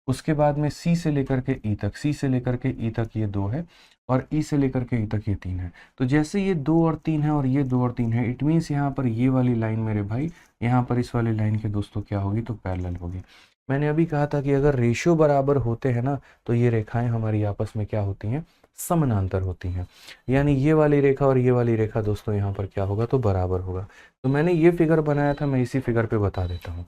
उसके बाद में सी से लेकर के ई तक, सी से लेकर के ई तक ये 2 है, और ई से लेकर के ई तक ये 3 है। तो जैसे ये 2 और 3 है और ये 2 और 3 है, इट मीन्स यहाँ पर ये वाली लाइन मेरे भाई यहाँ पर इस वाली लाइन के दोस्तों क्या होगी, तो पैरेलल होगी। मैंने अभी कहा था कि अगर रेशियो बराबर होते हैं ना, तो ये रेखाएं हमारी आपस में क्या होती हैं, समानांतर होती हैं। यानी ये वाली रेखा और ये वाली रेखा दोस्तों यहाँ पर क्या होगा, तो बराबर होगा। तो मैंने ये फिगर बनाया था, मैं इसी फिगर पे बता देता हूँ।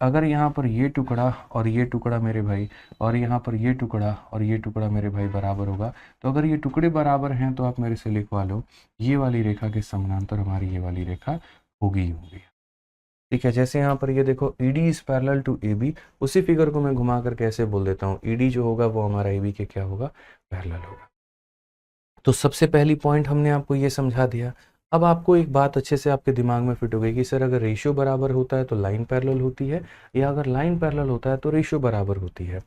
अगर यहाँ पर ये टुकड़ा और ये टुकड़ा मेरे भाई, और यहाँ पर ये टुकड़ा और ये टुकड़ा मेरे भाई बराबर होगा, तो अगर ये टुकड़े बराबर हैं तो आप मेरे से लिखवा लो, ये वाली रेखा के समानांतर हमारी ये वाली रेखा होगी ही होगी, ठीक है। जैसे यहाँ पर ये देखो ED is parallel to AB, उसी फिगर को मैं घुमा कर कैसे बोल देता हूँ, ED जो होगा वो हमारा AB के क्या होगा, पैरेलल होगा। तो सबसे पहली पॉइंट हमने आपको ये समझा दिया। अब आपको एक बात अच्छे से आपके दिमाग में फिट हो गई कि सर अगर रेशियो बराबर होता है तो लाइन पैरेलल होती है, या अगर लाइन पैरेलल होता है तो रेशियो बराबर होती है।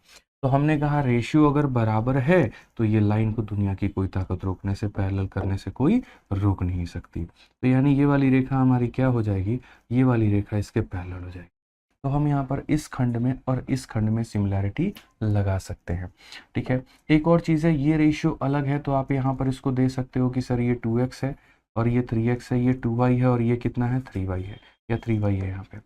तो हमने कहा रेशियो अगर बराबर है तो ये लाइन को दुनिया की कोई ताकत रोकने से, पैरेलल करने से कोई रोक नहीं सकती। तो यानी ये वाली रेखा हमारी क्या हो जाएगी, ये वाली रेखा इसके पैरेलल हो जाएगी। तो हम यहाँ पर इस खंड में और इस खंड में सिमिलैरिटी लगा सकते हैं, ठीक है। एक और चीज़ है, ये रेशियो अलग है तो आप यहाँ पर इसको दे सकते हो कि सर ये 2x है और ये 3x है, ये 2y है और ये कितना है, 3y है, या 3y है यहाँ पे।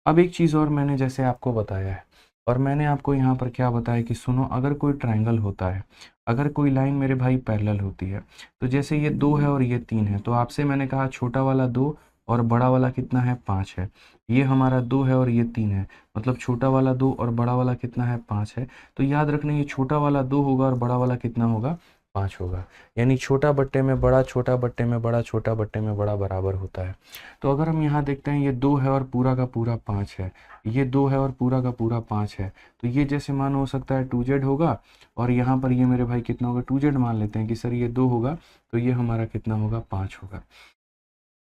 अब एक चीज़ और मैंने जैसे आपको बताया है, और मैंने आपको यहाँ पर क्या बताया कि सुनो, अगर कोई ट्रायंगल होता है, अगर कोई लाइन मेरे भाई पैरेलल होती है, तो जैसे ये 2 है और ये 3 है, तो आपसे मैंने कहा छोटा वाला 2 और बड़ा वाला कितना है, 5 है। ये हमारा 2 है और ये 3 है, मतलब छोटा वाला 2 और बड़ा वाला कितना है, 5 है। तो याद रखना ये छोटा वाला 2 होगा और बड़ा वाला कितना होगा, 5 होगा। यानी छोटा बट्टे में बड़ा, छोटा बट्टे में बड़ा, छोटा बट्टे में बड़ा बराबर होता है। तो अगर हम यहाँ देखते हैं ये 2 है और पूरा का पूरा 5 है, ये 2 है और पूरा का पूरा 5 है, तो ये जैसे मान हो सकता है 2z होगा, और यहाँ पर ये मेरे भाई कितना होगा, 2z मान लेते हैं कि सर ये 2 होगा, तो ये हमारा कितना होगा, 5 होगा।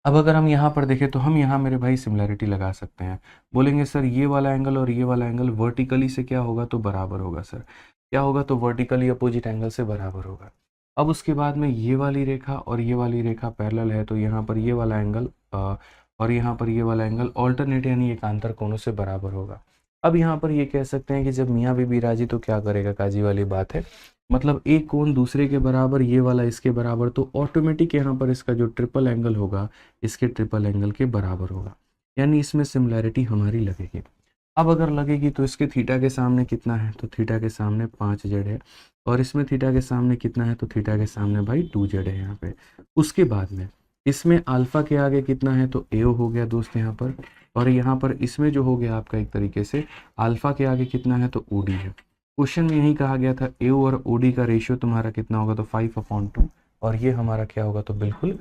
अब अगर हम यहाँ पर देखें तो हम यहाँ मेरे भाई सिमिलैरिटी लगा सकते हैं। बोलेंगे सर ये वाला एंगल और ये वाला एंगल वर्टिकली से क्या होगा, तो बराबर होगा। सर क्या होगा, तो वर्टिकली अपोजिट एंगल से बराबर होगा। अब उसके बाद में ये वाली रेखा और ये वाली रेखा पैरेलल है, तो यहाँ पर ये वाला एंगल और यहाँ पर ये वाला एंगल ऑल्टरनेट यानी एकांतर कोणों से बराबर होगा। अब यहाँ पर ये कह सकते हैं कि जब मियाँ बीबी राजी तो क्या करेगा, काजी वाली बात है। मतलब एक कोण दूसरे के बराबर, ये वाला इसके बराबर, तो ऑटोमेटिक यहाँ पर इसका जो ट्रिपल एंगल होगा इसके ट्रिपल एंगल के बराबर होगा। यानी इसमें सिमिलैरिटी हमारी लगेगी। अब अगर लगेगी तो इसके थीटा के सामने कितना है, तो थीटा के सामने 5z है, और इसमें थीटा के सामने कितना है, तो थीटा के सामने भाई 2z है यहाँ पे। उसके बाद में इसमें अल्फा के आगे कितना है, तो AO हो गया दोस्त यहाँ पर, और यहाँ पर इसमें जो हो गया आपका एक तरीके से अल्फा के आगे कितना है, तो OD है। क्वेश्चन में यही कहा गया था ए और ओडी का रेशियो तुम्हारा कितना होगा, तो 5/2, और ये हमारा क्या होगा, तो बिल्कुल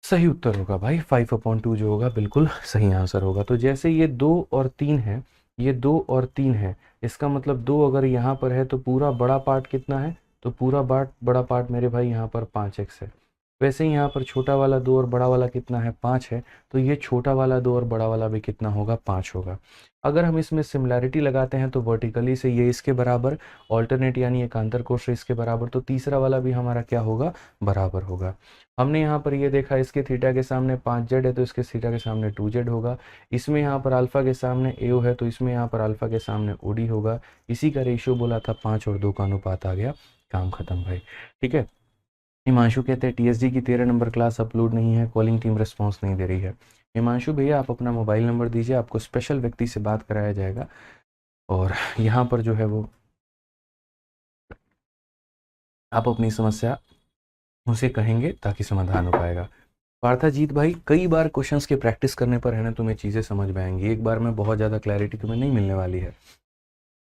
सही उत्तर होगा भाई। 5/2 जो होगा बिल्कुल सही आंसर होगा। तो जैसे ये 2 और 3 है, ये 2 और 3 है, इसका मतलब 2 अगर यहाँ पर है तो पूरा बड़ा पार्ट कितना है, तो पूरा बड़ा पार्ट मेरे भाई यहाँ पर 5x है। वैसे ही यहाँ पर छोटा वाला 2 और बड़ा वाला कितना है, 5 है, तो ये छोटा वाला 2 और बड़ा वाला भी कितना होगा, 5 होगा। अगर हम इसमें सिमिलैरिटी लगाते हैं तो वर्टिकली से ये इसके बराबर, ऑल्टरनेट यानी एकांतर कोण से इसके बराबर, तो तीसरा वाला भी हमारा क्या होगा, बराबर होगा। हमने यहाँ पर ये देखा इसके थीटा के सामने 5z है तो इसके थीटा के सामने 2z होगा। इसमें यहाँ पर अल्फा के सामने एओ है तो इसमें यहाँ पर अल्फा के सामने ओडी होगा। इसी का रेशियो बोला था 5 और 2 का अनुपात आ गया, काम खत्म भाई। ठीक है। हिमांशु कहते हैं टीएसडी की 13 नंबर क्लास अपलोड नहीं है, कॉलिंग टीम रिस्पॉन्स नहीं दे रही है। हिमांशु भैया आप अपना मोबाइल नंबर दीजिए, आपको स्पेशल व्यक्ति से बात कराया जाएगा और यहाँ पर जो है वो आप अपनी समस्या उसे कहेंगे ताकि समाधान हो पाएगा। पार्थाजीत भाई कई बार क्वेश्चंस के प्रैक्टिस करने पर है ना तुम्हें चीज़ें समझ में आएंगी, एक बार में बहुत ज़्यादा क्लैरिटी तुम्हें नहीं मिलने वाली है,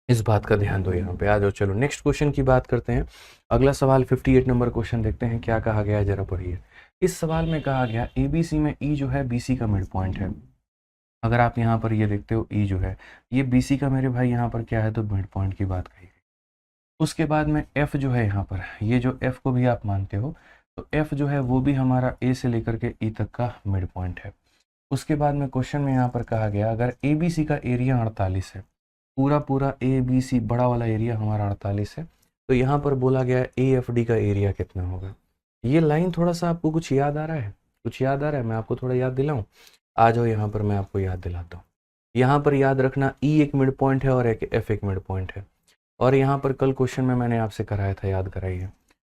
इस बात का ध्यान दो। यहाँ पे आ जाओ, चलो नेक्स्ट क्वेश्चन की बात करते हैं। अगला सवाल 58 नंबर क्वेश्चन देखते हैं क्या कहा गया है, जरा पढ़िए। इस सवाल में कहा गया एबीसी में ई जो है बीसी का मिड पॉइंट है। अगर आप यहाँ पर ये देखते हो ई जो है ये बीसी का मेरे भाई यहाँ पर क्या है, तो मिड पॉइंट की बात कही गई। उसके बाद में एफ जो है यहाँ पर, ये जो एफ को भी आप मानते हो, तो एफ जो है वो भी हमारा ए से लेकर के ई तक का मिड पॉइंट है। उसके बाद में क्वेश्चन में यहाँ पर कहा गया अगर ए बी सी का एरिया 48 है, पूरा ए बी सी बड़ा वाला एरिया हमारा 48 है, तो यहाँ पर बोला गया ए एफ डी का एरिया कितना होगा। ये लाइन थोड़ा सा आपको कुछ याद आ रहा है, कुछ याद आ रहा है, मैं आपको थोड़ा याद दिलाऊं, आ जाओ यहाँ पर मैं आपको याद दिलाता हूँ। यहाँ पर याद रखना ई एक मिड पॉइंट है और एक एफ एक मिड पॉइंट है। और यहाँ पर कल क्वेश्चन में मैंने आपसे कराया था, याद कराइए,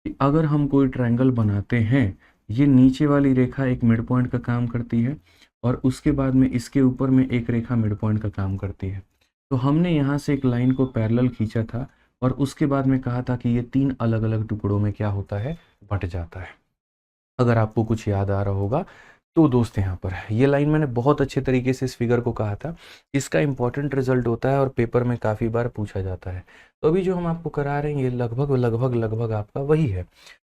कि अगर हम कोई ट्रायंगल बनाते हैं, ये नीचे वाली रेखा एक मिड पॉइंट का काम करती है और उसके बाद में इसके ऊपर में एक रेखा मिड पॉइंट का काम करती है। तो हमने यहाँ से एक लाइन को पैरेलल खींचा था और उसके बाद में कहा था कि ये 3 अलग अलग टुकड़ों में क्या होता है, बट जाता है। अगर आपको कुछ याद आ रहा होगा तो दोस्त यहाँ पर ये लाइन मैंने बहुत अच्छे तरीके से इस फिगर को कहा था, इसका इंपॉर्टेंट रिजल्ट होता है और पेपर में काफ़ी बार पूछा जाता है। तो अभी जो हम आपको करा रहे हैं ये लगभग लगभग लगभग आपका वही है।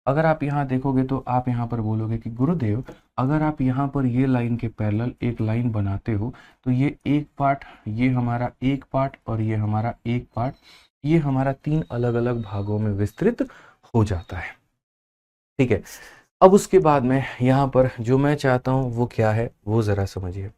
अगर आप यहाँ देखोगे तो आप यहाँ पर बोलोगे कि गुरुदेव अगर आप यहाँ पर ये लाइन के पैरेलल एक लाइन बनाते हो तो ये एक पार्ट, ये हमारा एक पार्ट और ये हमारा एक पार्ट, ये हमारा 3 अलग अलग भागों में विस्तृत हो जाता है। ठीक है। अब उसके बाद में यहाँ पर जो मैं चाहता हूँ वो क्या है, वो ज़रा समझिए।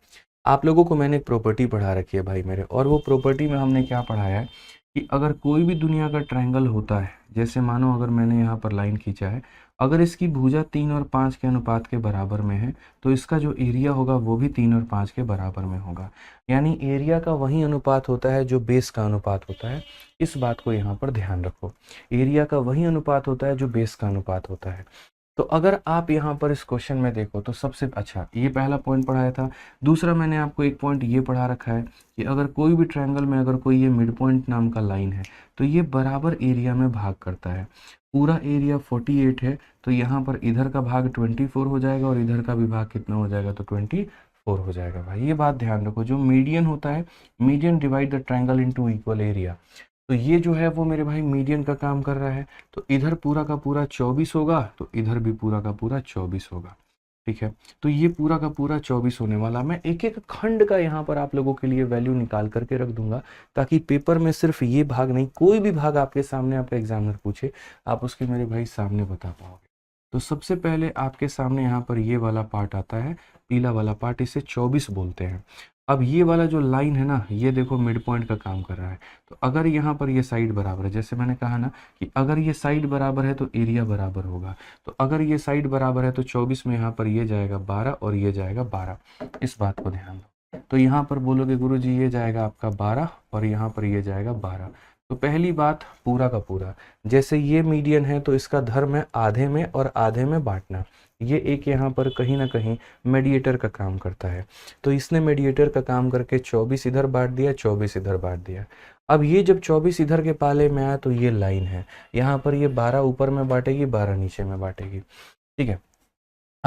आप लोगों को मैंने एक प्रॉपर्टी पढ़ा रखी है भाई मेरे, और वो प्रॉपर्टी में हमने क्या पढ़ाया है कि अगर कोई भी दुनिया का ट्रायंगल होता है, जैसे मानो अगर मैंने यहाँ पर लाइन खींचा है, अगर इसकी भुजा 3 और 5 के अनुपात के बराबर में है तो इसका जो एरिया होगा वो भी 3 और 5 के बराबर में होगा। यानी एरिया का वही अनुपात होता है जो बेस का अनुपात होता है, इस बात को यहाँ पर ध्यान रखो। एरिया का वही अनुपात होता है जो बेस का अनुपात होता है। तो अगर आप यहाँ पर इस क्वेश्चन में देखो तो सबसे अच्छा ये पहला पॉइंट पढ़ाया था। दूसरा मैंने आपको एक पॉइंट ये पढ़ा रखा है कि अगर कोई भी ट्रायंगल में अगर कोई ये मिड पॉइंट नाम का लाइन है तो ये बराबर एरिया में भाग करता है। पूरा एरिया 48 है तो यहाँ पर इधर का भाग 24 हो जाएगा और इधर का भी भाग कितना हो जाएगा, तो 24 हो जाएगा भाई। ये बात ध्यान रखो, जो मीडियन होता है, median divide the triangle into equal area, तो ये जो है वो मेरे भाई मीडियन का काम कर रहा है। तो इधर पूरा का पूरा 24 होगा तो इधर भी पूरा का पूरा 24 होगा। ठीक है। तो ये पूरा का पूरा 24 होने वाला। मैं एक एक खंड का यहाँ पर आप लोगों के लिए वैल्यू निकाल करके रख दूंगा ताकि पेपर में सिर्फ ये भाग नहीं, कोई भी भाग आपके सामने आपका एग्जामिनर पूछे आप उसके मेरे भाई सामने बता पाओगे। तो सबसे पहले आपके सामने यहाँ पर ये वाला पार्ट आता है, पीला वाला पार्ट, इसे 24 बोलते हैं। अब ये वाला जो लाइन है ना, ये देखो मिड पॉइंट का काम कर रहा है। तो अगर यहाँ पर ये साइड बराबर है, जैसे मैंने कहा ना कि अगर ये साइड बराबर है तो एरिया बराबर होगा। तो अगर ये साइड बराबर है तो 24 में यहाँ पर ये जाएगा 12 और ये जाएगा 12, इस बात को ध्यान दो। तो यहाँ पर बोलोगे गुरुजी ये जाएगा आपका 12 और यहाँ पर ये जाएगा 12। तो पहली बात पूरा का पूरा, जैसे ये मीडियन है तो इसका धर्म है आधे में और आधे में बांटना। ये एक यहाँ पर कहीं ना कहीं मेडिएटर का काम करता है, तो इसने मेडिएटर का काम करके 24 इधर बांट दिया, 24 इधर बांट दिया। अब ये जब 24 इधर के पाले में आया तो ये लाइन है, यहाँ पर ये 12 ऊपर में बांटेगी, 12 नीचे में बांटेगी। ठीक है।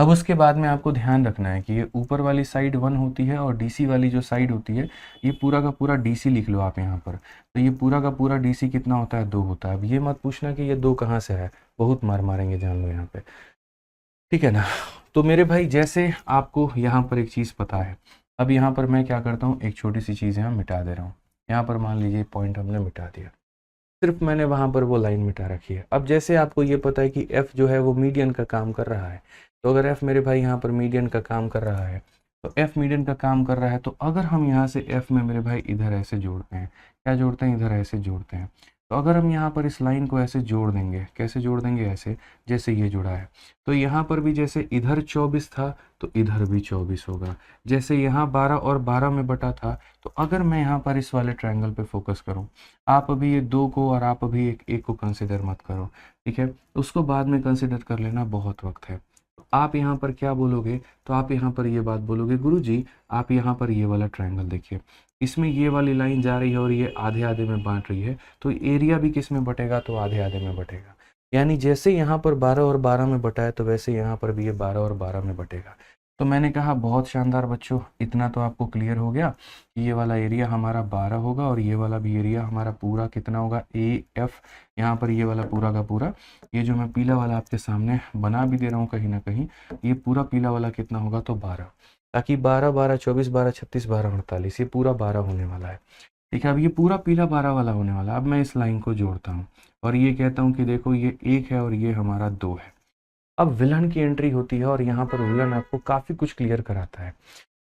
अब उसके बाद में आपको ध्यान रखना है कि ये ऊपर वाली साइड 1 होती है और डीसी वाली जो साइड होती है ये पूरा का पूरा डीसी लिख लो आप यहाँ पर। तो ये पूरा का पूरा डीसी कितना होता है, 2 होता है। अब ये मत पूछना कि ये 2 कहाँ से है, बहुत मार मारेंगे जान लो यहाँ पे, ठीक है ना। तो मेरे भाई जैसे आपको यहाँ पर एक चीज़ पता है, अब यहाँ पर मैं क्या करता हूँ, एक छोटी सी चीज़ यहाँ मिटा दे रहा हूँ। यहाँ पर मान लीजिए पॉइंट हमने मिटा दिया, सिर्फ मैंने वहाँ पर वो लाइन मिटा रखी है। अब जैसे आपको ये पता है कि एफ जो है वो मीडियन का काम कर रहा है, तो अगर एफ मेरे भाई यहाँ पर मीडियन का काम कर रहा है, तो एफ मीडियन का काम कर रहा है, तो अगर हम यहाँ से एफ में मेरे भाई इधर ऐसे जोड़ते हैं, क्या जोड़ते हैं, इधर ऐसे जोड़ते हैं, तो अगर हम यहाँ पर इस लाइन को ऐसे जोड़ देंगे, कैसे जोड़ देंगे, ऐसे जैसे ये जुड़ा है, तो यहाँ पर भी जैसे इधर 24 था तो इधर भी 24 होगा। जैसे यहाँ 12 और 12 में बटा था, तो अगर मैं यहाँ पर इस वाले ट्रायंगल पे फोकस करूँ, आप अभी ये 2 को और आप अभी एक को कंसिडर मत करो, ठीक है, उसको बाद में कंसिडर कर लेना, बहुत वक्त है। तो आप यहाँ पर क्या बोलोगे, तो आप यहाँ पर ये बात बोलोगे, गुरुजी आप यहाँ पर ये वाला ट्रायंगल देखिए, इसमें ये वाली लाइन जा रही है और ये आधे आधे में बांट रही है, तो एरिया भी किस में बटेगा, तो आधे आधे में बटेगा। यानी जैसे यहाँ पर 12 और 12 में बटा है, तो वैसे यहाँ पर भी ये 12 और 12 में बटेगा। तो मैंने कहा बहुत शानदार बच्चों, इतना तो आपको क्लियर हो गया कि ये वाला एरिया हमारा 12 होगा और ये वाला भी एरिया हमारा पूरा कितना होगा, ए एफ, यहाँ पर ये वाला पूरा का पूरा, ये जो मैं पीला वाला आपके सामने बना भी दे रहा हूँ कहीं ना कहीं, ये पूरा पीला वाला कितना होगा, तो 12, ताकि 12 12 24 12 36 12 48, ये पूरा 12 होने वाला है, ठीक है। अब ये पूरा पीला 12 वाला होने वाला। अब मैं इस लाइन को जोड़ता हूँ और ये कहता हूँ कि देखो ये 1 है और ये हमारा 2 है। अब विलन की एंट्री होती है और यहाँ पर विलन आपको काफ़ी कुछ क्लियर कराता है।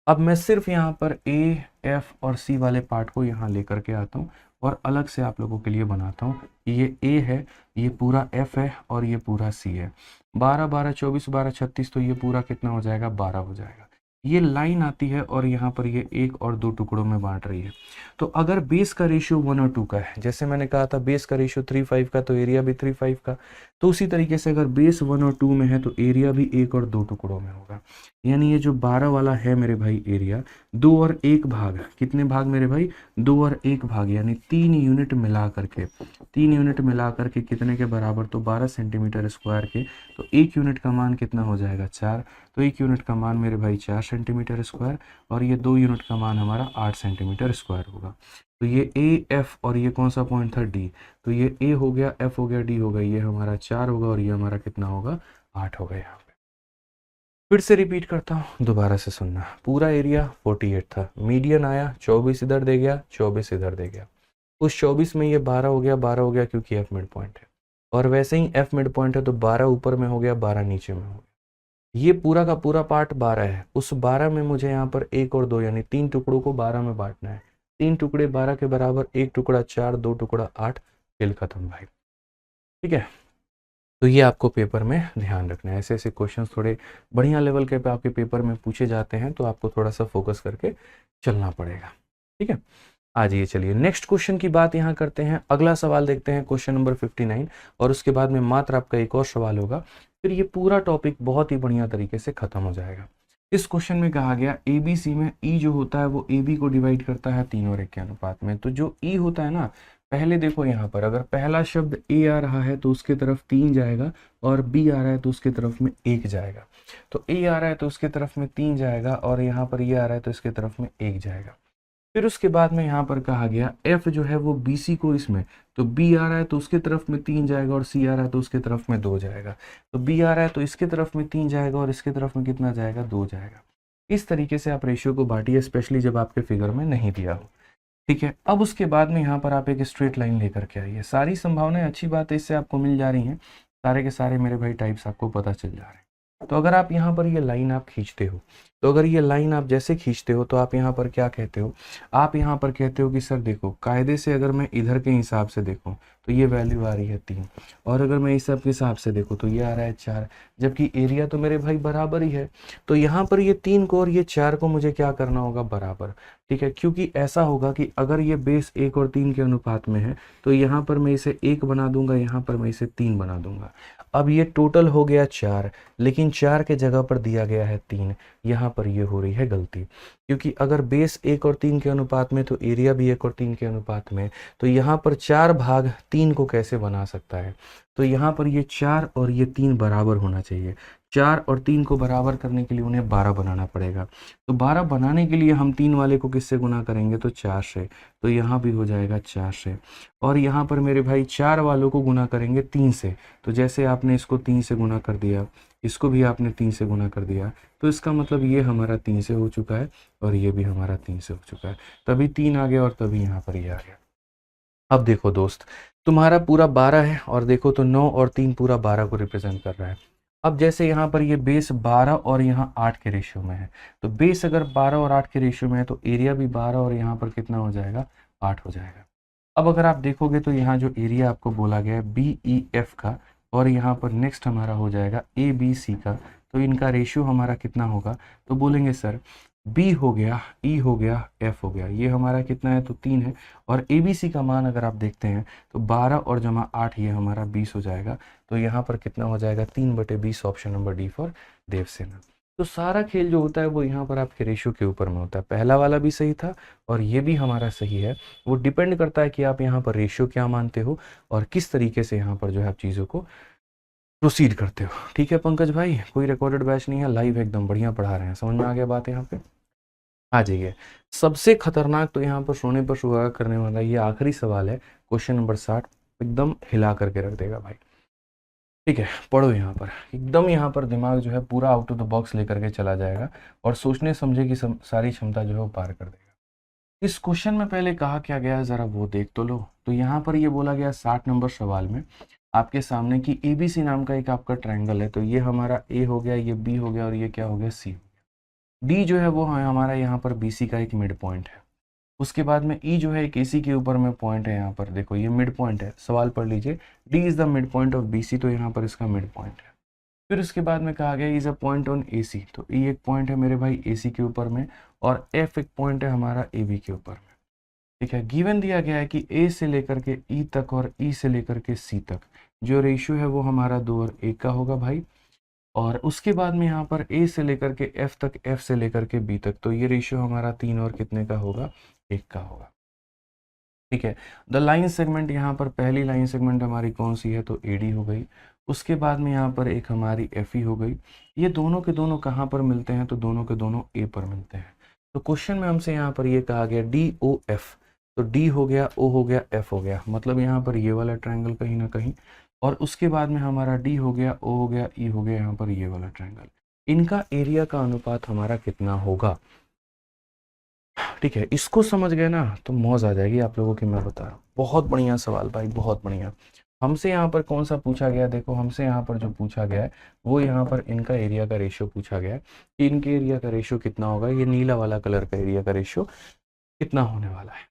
अब मैं सिर्फ यहाँ पर ए, एफ और सी वाले पार्ट को यहाँ लेकर के आता हूँ और अलग से आप लोगों के लिए बनाता हूँ। ये ए है, ये पूरा एफ है और ये पूरा सी है। 12 12 24 12 36, तो ये पूरा कितना हो जाएगा, 12 हो जाएगा। ये लाइन आती है और यहाँ पर ये 1 और 2 टुकड़ों में बांट रही है। तो अगर बेस का रेशियो 1 और 2 का है, जैसे मैंने कहा था बेस का रेशियो 3:5 का, तो एरिया भी 3:5 का, तो उसी तरीके से अगर बेस 1 और 2 में है तो एरिया भी 1 और 2 टुकड़ों में होगा। यानी ये जो 12 वाला है मेरे भाई एरिया, 2 और 1 भाग, कितने भाग मेरे भाई, 2 और 1 भाग, यानी 3 यूनिट मिला करके, 3 यूनिट मिला करके कितने के बराबर, तो 12 सेंटीमीटर स्क्वायर के। तो 1 यूनिट का मान कितना हो जाएगा, 4, तो 1 यूनिट का मान मेरे भाई 4 सेंटीमीटर स्क्वायर और ये 2 यूनिट का मान हमारा 8 सेंटीमीटर स्क्वायर होगा। तो ये ए एफ और ये कौन सा पॉइंट था, डी, तो ये ए हो गया, एफ हो गया, डी हो गया, ये हमारा 4 होगा और ये हमारा कितना होगा, 8 होगा। यहाँ पे फिर से रिपीट करता हूँ, दोबारा से सुनना। पूरा एरिया 48 था, मीडियन आया 24 इधर दे गया, 24 इधर दे गया, उस 24 में ये 12 हो गया, 12 हो गया क्योंकि एफ मिड पॉइंट है, और वैसे ही एफ मिड पॉइंट है तो 12 ऊपर में हो गया, 12 नीचे में हो गया। ये पूरा का पूरा पार्ट 12 है, उस 12 में मुझे यहाँ पर 1 और 2 यानी 3 टुकड़ों को 12 में बांटना है। 3 टुकड़े 12 के बराबर, 1 टुकड़ा 4, 2 टुकड़ा 8, खेल खत्म भाई, ठीक है। तो ये आपको पेपर में ध्यान रखना है, ऐसे ऐसे क्वेश्चंस थोड़े बढ़िया लेवल के पे आपके पेपर में पूछे जाते हैं, तो आपको थोड़ा सा फोकस करके चलना पड़ेगा, ठीक है। आ जाइए, चलिए नेक्स्ट क्वेश्चन की बात यहाँ करते हैं। अगला सवाल देखते हैं, क्वेश्चन नंबर 59, और उसके बाद में मात्र आपका एक और सवाल होगा, फिर ये पूरा टॉपिक बहुत ही बढ़िया तरीके से खत्म हो जाएगा। इस क्वेश्चन में कहा गया ABC में E जो होता है वो AB को डिवाइड करता है 3 और 1 के अनुपात में। तो जो E होता है ना, पहले देखो यहाँ पर अगर पहला शब्द A आ रहा है तो उसके तरफ 3 जाएगा, और B आ रहा है तो उसके तरफ में 1 जाएगा। तो A आ रहा है तो उसके तरफ में 3 जाएगा, और यहाँ पर ये आ रहा है तो इसके तरफ में 1 जाएगा। फिर उसके बाद में यहाँ पर कहा गया F जो है वो BC को इसमें, तो B आ रहा है तो उसके तरफ में 3 जाएगा, और C आ रहा है तो उसके तरफ में 2 जाएगा। तो B आ रहा है तो इसके तरफ में 3 जाएगा और इसके तरफ में कितना जाएगा, 2 जाएगा। इस तरीके से आप रेशियो को बांटिए, स्पेशली जब आपके फिगर में नहीं दिया हो, ठीक है। अब उसके बाद में यहाँ पर आप एक स्ट्रेट लाइन लेकर के आइए। सारी संभावनाएं अच्छी बात है इससे आपको मिल जा रही हैं, सारे के सारे मेरे भाई टाइप्स आपको पता चल जा रहे हैं। तो अगर आप यहाँ पर ये लाइन आप खींचते हो, तो अगर ये लाइन आप जैसे खींचते हो तो आप यहाँ पर क्या कहते हो, आप यहाँ पर कहते हो कि सर देखो कायदे से अगर मैं इधर के हिसाब से देखूँ तो ये वैल्यू आ रही है 3, और अगर मैं इस सब के हिसाब से देखूँ तो ये आ रहा है 4, जबकि एरिया तो मेरे भाई बराबर ही है। तो यहाँ पर ये 3 को और ये 4 को मुझे क्या करना होगा, बराबर, ठीक है। क्योंकि ऐसा होगा कि अगर ये बेस 1 और 3 के अनुपात में है तो यहाँ पर मैं इसे 1 बना दूंगा, यहाँ पर मैं इसे 3 बना दूंगा। अब ये टोटल हो गया 4, लेकिन 4 के जगह पर दिया गया है 3, यहाँ पर ये हो रही है गलती। क्योंकि अगर बेस 1 और 3 के अनुपात में तो एरिया भी 1 और 3 के अनुपात में, तो यहाँ पर 4 भाग 3 को कैसे बना सकता है, तो यहाँ पर ये 4 और ये 3 बराबर होना चाहिए। 4 और 3 को बराबर करने के लिए उन्हें 12 बनाना पड़ेगा। तो 12 बनाने के लिए हम 3 वाले को किससे गुना करेंगे, तो 4 से। तो यहाँ भी हो जाएगा 4 से। और यहाँ पर मेरे भाई 4 वालों को गुना करेंगे 3 से। तो जैसे आपने इसको 3 से गुना कर दिया, इसको भी आपने 3 से गुना कर दिया, तो इसका मतलब ये हमारा 3 से हो चुका है और ये भी हमारा 3 से हो चुका है। तभी 3 आ गया और तभी यहाँ पर ये आ गया। अब देखो दोस्त, तुम्हारा पूरा 12 है और देखो तो 9 और 3 पूरा 12 को रिप्रेजेंट कर रहा है। अब जैसे यहाँ पर ये बेस 12 और यहाँ 8 के रेशियो में है, तो बेस अगर 12 और 8 के रेशियो में है तो एरिया भी 12 और यहाँ पर कितना हो जाएगा, 8 हो जाएगा। अब अगर आप देखोगे तो यहाँ जो एरिया आपको बोला गया है BEF का, और यहाँ पर नेक्स्ट हमारा हो जाएगा ABC का, तो इनका रेशियो हमारा कितना होगा, तो बोलेंगे सर B हो गया, E हो गया, F हो गया, ये हमारा कितना है, तो 3 है। और ABC का मान अगर आप देखते हैं तो 12 और जमा 8 ये हमारा 20 हो जाएगा। तो यहाँ पर कितना हो जाएगा, 3/20, option number D for Devsena. तो सारा खेल जो होता है वो यहाँ पर आपके रेशियो के ऊपर में होता है। पहला वाला भी सही था और ये भी हमारा सही है। वो डिपेंड करता है कि आप यहाँ पर रेशियो क्या मानते हो और किस तरीके से यहाँ पर जो है आप चीज़ों को प्रोसीड करते हो। ठीक है पंकज भाई, कोई रिकॉर्डेड बैच नहीं है, लाइव एकदम बढ़िया पढ़ा रहे हैं। समझ में आ गया बात यहाँ पे? आ जाइए। सबसे खतरनाक तो यहाँ पर सोने पर सुहागा करने वाला ये आखिरी सवाल है, क्वेश्चन नंबर 60, एकदम हिला करके रख देगा भाई। ठीक है, पढ़ो यहाँ पर, एकदम यहाँ पर दिमाग जो है पूरा आउट ऑफ द बॉक्स लेकर के चला जाएगा और सोचने समझे की सारी क्षमता जो है वो पार कर देगा। इस क्वेश्चन में पहले कहा क्या गया है जरा वो देख तो लो। तो यहाँ पर ये बोला गया 60 नंबर सवाल में आपके सामने की ABC नाम का एक आपका ट्रायंगल है। तो ये हमारा A हो गया, ये B हो गया और ये क्या हो गया, C। D जो है वो हमारा यहाँ पर BC का एक मिड पॉइंट है। उसके बाद में E जो है एक AC के ऊपर में पॉइंट है, यहाँ पर देखो ये मिड पॉइंट है। सवाल पढ़ लीजिए, D is the mid point of BC, तो यहाँ पर इसका मिड पॉइंट है। फिर उसके बाद में कहा गया is a point on AC, तो E एक पॉइंट है मेरे भाई AC के ऊपर में और F एक पॉइंट है हमारा AB के ऊपर में। ठीक है, गिवन दिया गया है कि A से लेकर के E तक और E से लेकर के C तक जो रेशियो है वो हमारा 2 और 1 का होगा भाई। और उसके बाद में यहाँ पर A से लेकर के F तक, F से लेकर के B तक, तो ये रेशियो हमारा 3 और कितने का होगा, 1 का होगा। ठीक है, द लाइन सेगमेंट, यहाँ पर पहली लाइन सेगमेंट हमारी कौन सी है, तो AD हो गई। उसके बाद में यहाँ पर एक हमारी FE हो गई। ये दोनों के दोनों कहाँ पर मिलते हैं, तो दोनों के दोनों A पर मिलते हैं। तो क्वेश्चन में हमसे यहाँ पर ये कहा गया DOF, तो D हो गया, O हो गया, F हो गया, मतलब यहाँ पर ये वाला ट्रायंगल कहीं ना कहीं, और उसके बाद में हमारा D हो गया, O हो गया, E हो गया, यहाँ पर ये वाला ट्रायंगल, इनका एरिया का अनुपात हमारा कितना होगा। ठीक है, इसको समझ गए ना तो मौज आ जाएगी आप लोगों की, मैं बता रहा हूँ। बहुत बढ़िया सवाल भाई, बहुत बढ़िया। हमसे यहाँ पर कौन सा पूछा गया, देखो हमसे यहाँ पर जो पूछा गया है वो यहाँ पर इनका एरिया का रेशियो पूछा गया है कि इनके एरिया का रेशियो कितना होगा, ये नीला वाला कलर का एरिया का रेशियो कितना होने वाला है।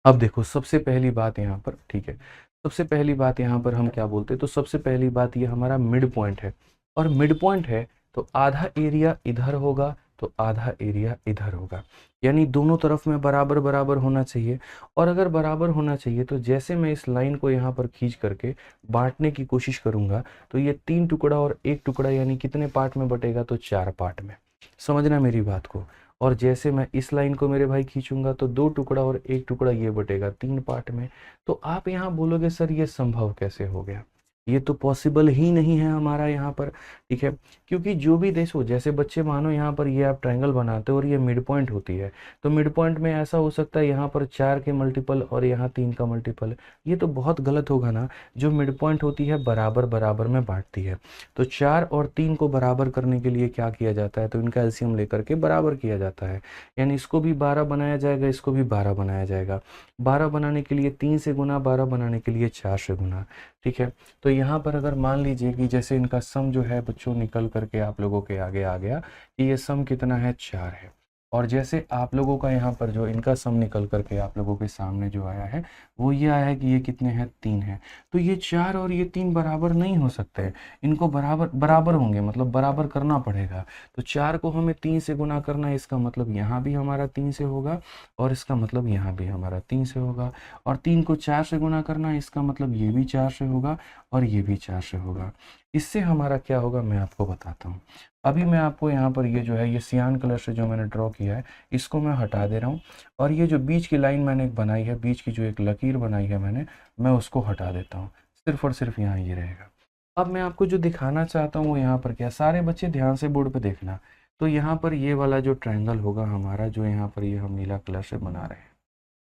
अब देखो सबसे पहली बात यहाँ पर, ठीक है, सबसे पहली बात यहाँ पर हम क्या बोलते हैं, तो सबसे पहली बात ये हमारा मिड पॉइंट है, और मिड पॉइंट है तो आधा एरिया इधर होगा तो आधा एरिया इधर होगा, यानी दोनों तरफ में बराबर बराबर होना चाहिए। और अगर बराबर होना चाहिए तो जैसे मैं इस लाइन को यहाँ पर खींच करके बांटने की कोशिश करूंगा तो ये 3 टुकड़ा और 1 टुकड़ा यानी कितने पार्ट में बटेगा, तो 4 पार्ट में। समझना मेरी बात को। और जैसे मैं इस लाइन को मेरे भाई खींचूंगा तो 2 टुकड़ा और 1 टुकड़ा ये बटेगा 3 पार्ट में। तो आप यहाँ बोलोगे सर ये संभव कैसे हो गया, ये तो पॉसिबल ही नहीं है हमारा यहाँ पर। ठीक है, क्योंकि जो भी देखो, जैसे बच्चे मानो यहाँ पर ये आप ट्रायंगल बनाते हो और ये मिड पॉइंट होती है, तो मिड पॉइंट में ऐसा हो सकता है यहाँ पर 4 के मल्टीपल और यहाँ 3 का मल्टीपल, ये तो बहुत गलत होगा ना। जो मिड पॉइंट होती है बराबर बराबर में बांटती है, तो 4 और 3 को बराबर करने के लिए क्या किया जाता है, तो इनका एलसीएम लेकर के बराबर किया जाता है। यानी इसको भी 12 बनाया जाएगा, इसको भी 12 बनाया जाएगा। 12 बनाने के लिए 3 से गुना, 12 बनाने के लिए 4 से गुना। ठीक है, तो यहाँ पर अगर मान लीजिए कि जैसे इनका सम जो है बच्चों निकल करके आप लोगों के आगे आ गया कि ये सम कितना है, 4 है। और जैसे आप लोगों का यहाँ पर जो इनका सम निकल करके आप लोगों के सामने जो आया है वो ये आया है कि ये कितने हैं, 3 है। तो ये 4 और ये 3 बराबर नहीं हो सकते, इनको बराबर बराबर होंगे, मतलब बराबर करना पड़ेगा। तो 4 को हमें 3 से गुना करना है, इसका मतलब यहाँ भी हमारा 3 से होगा और इसका मतलब यहाँ भी हमारा 3 से होगा। और 3 को 4 से गुना करना है, इसका मतलब ये भी 4 से होगा और ये भी 4 से होगा। इससे हमारा क्या होगा मैं आपको बताता हूँ। अभी मैं आपको यहाँ पर ये जो है ये सियान कलर से जो मैंने ड्रॉ किया है इसको मैं हटा दे रहा हूँ, और ये जो बीच की लाइन मैंने एक बनाई है, बीच की जो एक लकीर बनाई है मैंने, मैं उसको हटा देता हूँ। सिर्फ और सिर्फ यहाँ ये रहेगा। अब मैं आपको जो दिखाना चाहता हूँ वो यहाँ पर क्या, सारे बच्चे ध्यान से बोर्ड पे देखना। तो यहाँ पर ये वाला जो ट्रायंगल होगा हमारा, जो यहाँ पर ये हम नीला कलर से बना रहे हैं,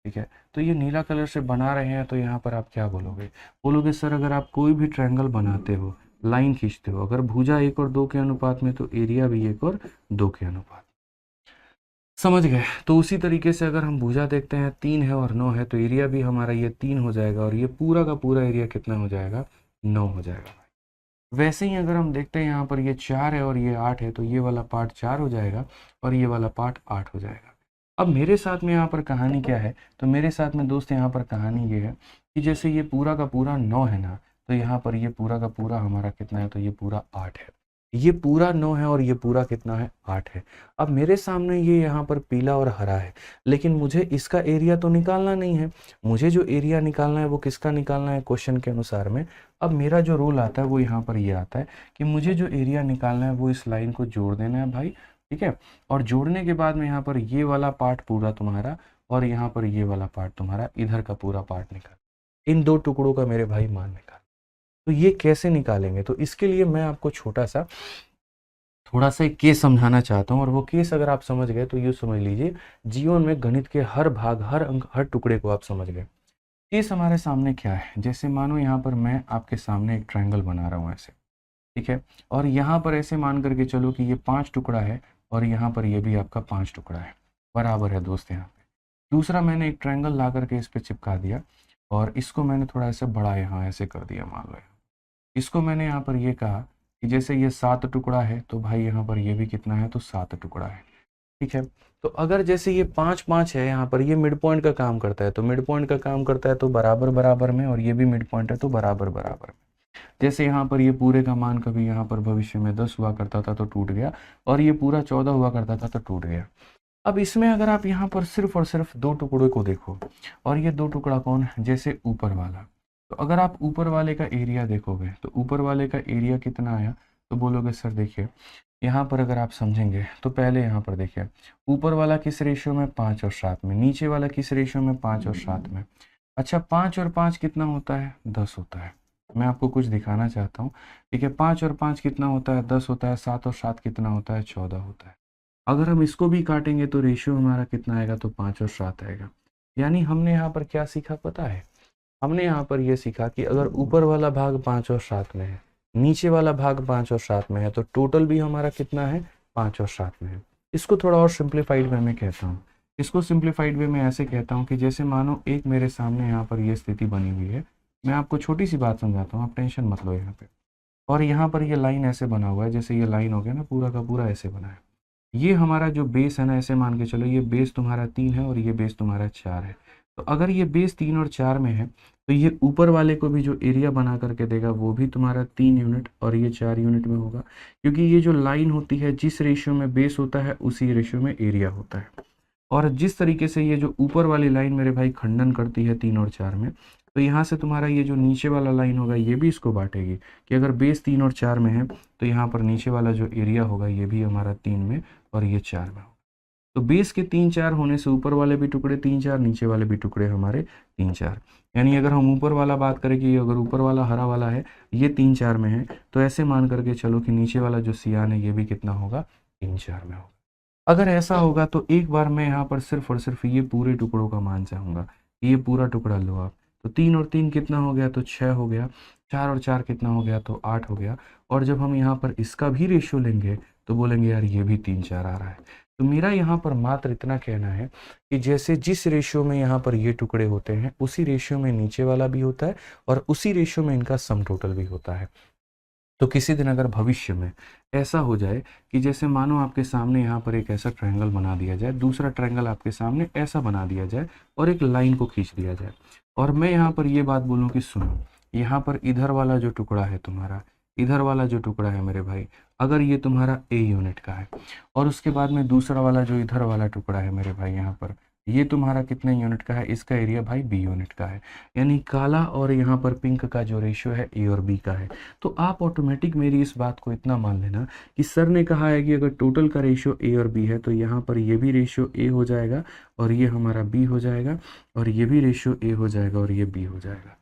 ठीक है। तो ये नीला कलर से बना रहे हैं, तो यहाँ पर आप क्या बोलोगे, बोलोगे सर अगर आप कोई भी ट्रायंगल बनाते हो, लाइन खींचते हो, अगर भुजा 1 और 2 के अनुपात में, तो एरिया भी 1 और 2 के अनुपात। समझ गए। तो उसी तरीके से अगर हम भुजा देखते हैं 3 है और 9 है, तो एरिया भी हमारा ये 3 हो जाएगा, और ये पूरा का पूरा एरिया कितना हो जाएगा, 9 हो जाएगा। वैसे ही अगर हम देखते हैं यहाँ पर ये 4 है और ये 8 है, तो ये वाला पार्ट 4 हो जाएगा और ये वाला पार्ट 8 हो जाएगा। अब मेरे साथ में यहाँ पर कहानी क्या है, तो मेरे साथ में दोस्त यहाँ पर कहानी ये है कि जैसे ये पूरा का पूरा 9 है ना, तो यहाँ पर ये पूरा का पूरा हमारा कितना है, तो ये पूरा 8 है। ये पूरा 9 है और ये पूरा कितना है, 8 है। अब मेरे सामने ये यहाँ पर पीला और हरा है, लेकिन मुझे इसका एरिया तो निकालना नहीं है। मुझे जो एरिया निकालना है वो किसका निकालना है, क्वेश्चन के अनुसार में। अब मेरा जो रूल आता है वो यहाँ पर ये आता है कि मुझे जो एरिया निकालना है वो इस लाइन को जोड़ देना है भाई, ठीक है। और जोड़ने के बाद में यहाँ पर ये वाला पार्ट पूरा तुम्हारा, और यहाँ पर ये वाला पार्ट तुम्हारा, इधर का पूरा पार्ट निकाल, इन 2 टुकड़ों का मेरे भाई मान निकाल। तो ये कैसे निकालेंगे, तो इसके लिए मैं आपको थोड़ा सा एक केस समझाना चाहता हूँ, और वो केस अगर आप समझ गए तो ये समझ लीजिए जीवन में गणित के हर भाग, हर अंक, हर टुकड़े को आप समझ गए। केस हमारे सामने क्या है, जैसे मानो यहाँ पर मैं आपके सामने एक ट्रायंगल बना रहा हूँ ऐसे, ठीक है। और यहाँ पर ऐसे मान करके चलो कि ये 5 टुकड़ा है, और यहाँ पर ये भी आपका 5 टुकड़ा है, बराबर है दोस्त यहाँ पे। दूसरा मैंने एक ट्रायंगल ला करके इस पे चिपका दिया, और इसको मैंने थोड़ा ऐसे बड़ा यहाँ ऐसे कर दिया, मान लो इसको मैंने यहाँ पर ये कहा कि जैसे ये 7 टुकड़ा है, तो भाई यहाँ पर ये भी कितना है, तो 7 टुकड़ा है, ठीक है। तो अगर जैसे ये 5 5 है, यहाँ पर ये मिड पॉइंट का काम करता है, तो मिड पॉइंट का काम करता है तो बराबर बराबर में, और ये भी मिड पॉइंट है तो बराबर बराबर में। जैसे यहाँ पर ये पूरे का मान कभी यहाँ पर भविष्य में 10 हुआ करता था तो टूट गया, और ये पूरा 14 हुआ करता था तो टूट गया। अब इसमें अगर आप यहाँ पर सिर्फ और सिर्फ 2 टुकड़ों को देखो, और ये 2 टुकड़ा कौन है, जैसे ऊपर वाला, तो अगर आप ऊपर वाले का एरिया देखोगे, तो ऊपर वाले का एरिया कितना आया, तो बोलोगे सर देखिए यहाँ पर अगर आप समझेंगे तो पहले यहाँ पर देखिए ऊपर वाला किस रेशियो में, 5 और 7 में, नीचे वाला किस रेशियो में, 5 और 7 में। अच्छा 5 और 5 कितना होता है, 10 होता है। मैं आपको कुछ दिखाना चाहता हूँ, ठीक है। 5 और 5 कितना होता है, 10 होता है। 7 और 7 कितना होता है, 14 होता है। अगर हम इसको भी काटेंगे तो रेशियो हमारा कितना आएगा, तो 5 और 7 आएगा। यानी हमने यहाँ पर क्या सीखा पता है, हमने यहाँ पर यह सीखा कि अगर ऊपर वाला भाग 5 और 7 में है, नीचे वाला भाग 5 और 7 में है, तो टोटल भी हमारा कितना है, 5 और 7 में है। इसको थोड़ा और सिंप्लीफाइड वे में कहता हूँ, इसको सिंप्लीफाइड वे में ऐसे कहता हूँ कि जैसे मानो एक मेरे सामने यहाँ पर ये स्थिति बनी हुई है। मैं आपको छोटी सी बात समझाता हूँ, आप टेंशन मत लो यहाँ पे। और यहाँ पर ये लाइन ऐसे बना हुआ है, जैसे ये लाइन हो गया ना, पूरा का पूरा ऐसे बना है। ये हमारा जो बेस है ना, ऐसे मान के चलो ये बेस तुम्हारा 3 है और ये बेस तुम्हारा 4 है। तो अगर ये बेस 3 और 4 में है, तो ये ऊपर वाले को भी जो एरिया बना करके देगा वो भी तुम्हारा 3 यूनिट और ये 4 यूनिट में होगा, क्योंकि ये जो लाइन होती है जिस रेशियो में बेस होता है उसी रेशियो में एरिया होता है। और जिस तरीके से ये जो ऊपर वाली लाइन मेरे भाई खंडन करती है 3 और 4 में, तो यहाँ से तुम्हारा ये जो नीचे वाला लाइन होगा ये भी इसको बांटेगी कि अगर बेस 3 और 4 में है, तो यहाँ पर नीचे वाला जो एरिया होगा ये भी हमारा 3 में और ये 4 में होगा। तो बेस के 3 4 होने से ऊपर वाले भी टुकड़े 3 4, नीचे वाले भी टुकड़े हमारे 3 4। यानी अगर हम ऊपर वाला बात करें कि अगर ऊपर वाला हरा वाला है, ये 3 4 में है, तो ऐसे मान करके चलो कि नीचे वाला जो सियान है ये भी कितना होगा, 3 4 में होगा। अगर ऐसा होगा तो एक बार मैं यहाँ पर सिर्फ और सिर्फ ये पूरे टुकड़ों का मान चाहूँगा। ये पूरा टुकड़ा लो आप, तो 3 और 3 कितना हो गया, तो 6 हो गया। 4 और 4 कितना हो गया, तो 8 हो गया। और जब हम यहाँ पर इसका भी रेशियो लेंगे तो बोलेंगे यार ये भी 3 4 आ रहा है। तो मेरा यहाँ पर मात्र इतना कहना है कि जैसे जिस रेशियो में यहाँ पर ये टुकड़े होते हैं उसी रेशियो में नीचे वाला भी होता है, और उसी रेशियो में इनका सम टोटल भी होता है। तो किसी दिन अगर भविष्य में ऐसा हो जाए कि जैसे मानो आपके सामने यहाँ पर एक ऐसा ट्रायंगल बना दिया जाए, दूसरा ट्रायंगल आपके सामने ऐसा बना दिया जाए और एक लाइन को खींच दिया जाए, और मैं यहाँ पर ये बात बोलूँ कि सुनो, यहाँ पर इधर वाला जो टुकड़ा है तुम्हारा, इधर वाला जो टुकड़ा है मेरे भाई, अगर ये तुम्हारा ए यूनिट का है, और उसके बाद में दूसरा वाला जो इधर वाला टुकड़ा है मेरे भाई यहाँ पर, ये तुम्हारा कितने यूनिट का है, इसका एरिया भाई बी यूनिट का है। यानी काला और यहाँ पर पिंक का जो रेशियो है ए और बी का है। तो आप ऑटोमेटिक मेरी इस बात को इतना मान लेना कि सर ने कहा है कि अगर टोटल का रेशियो ए और बी है तो यहाँ पर ये भी रेशियो ए हो जाएगा और ये हमारा बी हो जाएगा, और ये भी रेशियो ए हो जाएगा और ये बी हो जाएगा।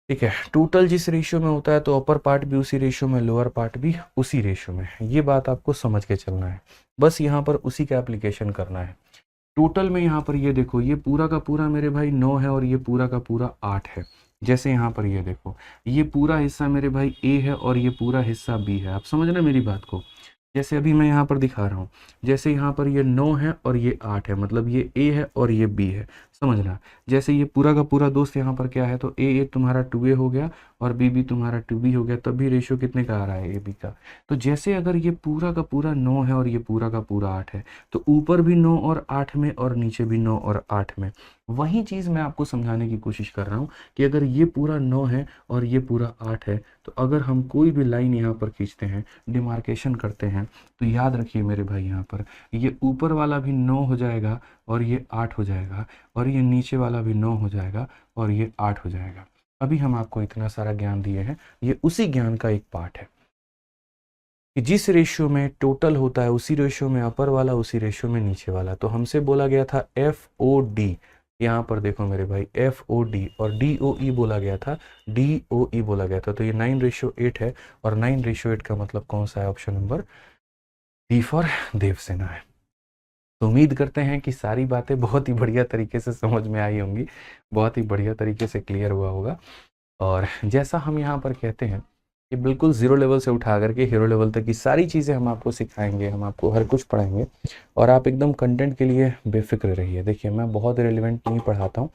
ठीक है, टोटल जिस रेशियो में होता है तो अपर पार्ट भी उसी रेशियो में, लोअर पार्ट भी उसी रेशियो में, ये बात आपको समझ के चलना है, बस यहाँ पर उसी का एप्लीकेशन करना है। टोटल में यहाँ पर ये देखो, ये पूरा का पूरा मेरे भाई 9 है और ये पूरा का पूरा 8 है। जैसे यहाँ पर ये देखो, ये पूरा हिस्सा मेरे भाई ए है और ये पूरा हिस्सा बी है। आप समझ रहे हैं मेरी बात को? जैसे अभी मैं यहाँ पर दिखा रहा हूँ, जैसे यहाँ पर ये 9 है और ये 8 है, मतलब ये ए है और ये बी है, समझना। जैसे ये पूरा का पूरा दोस्त यहाँ पर क्या है, तो ए तुम्हारा 2a हो गया और बी तुम्हारा 2b हो गया, तब भी रेशियो कितने का आ रहा है, ए बी का। तो जैसे अगर ये पूरा का पूरा 9 है और ये पूरा का पूरा 8 है, तो ऊपर भी 9 और 8 में और नीचे भी 9 और 8 में। वही चीज़ मैं आपको समझाने की कोशिश कर रहा हूँ कि अगर ये पूरा 9 है और ये पूरा 8 है, तो अगर हम कोई भी लाइन यहाँ पर खींचते हैं, डिमार्केशन करते हैं, तो याद रखिए मेरे भाई, यहाँ पर ये ऊपर वाला भी 9 हो जाएगा और ये 8 हो जाएगा, और ये नीचे वाला भी 9 हो जाएगा और ये 8 हो जाएगा। अभी हम आपको इतना सारा ज्ञान दिए हैं, ये उसी ज्ञान का एक पार्ट है कि जिस रेशियो में टोटल होता है उसी रेशियो में अपर वाला, उसी रेशियो में नीचे वाला। तो हमसे बोला गया था FOD, यहाँ पर देखो मेरे भाई FOD, और DOE बोला गया था, DOE बोला गया था। तो ये 9:8 है, और 9:8 का मतलब कौन सा है? Option number D for Devsena है। तो उम्मीद करते हैं कि सारी बातें बहुत ही बढ़िया तरीके से समझ में आई होंगी, बहुत ही बढ़िया तरीके से क्लियर हुआ होगा। और जैसा हम यहाँ पर कहते हैं कि बिल्कुल ज़ीरो लेवल से उठा करके हीरो लेवल तक की सारी चीज़ें हम आपको सिखाएंगे, हम आपको हर कुछ पढ़ाएंगे, और आप एकदम कंटेंट के लिए बेफिक्र रहिए। देखिए, मैं बहुत रिलेवेंट नहीं पढ़ाता हूँ,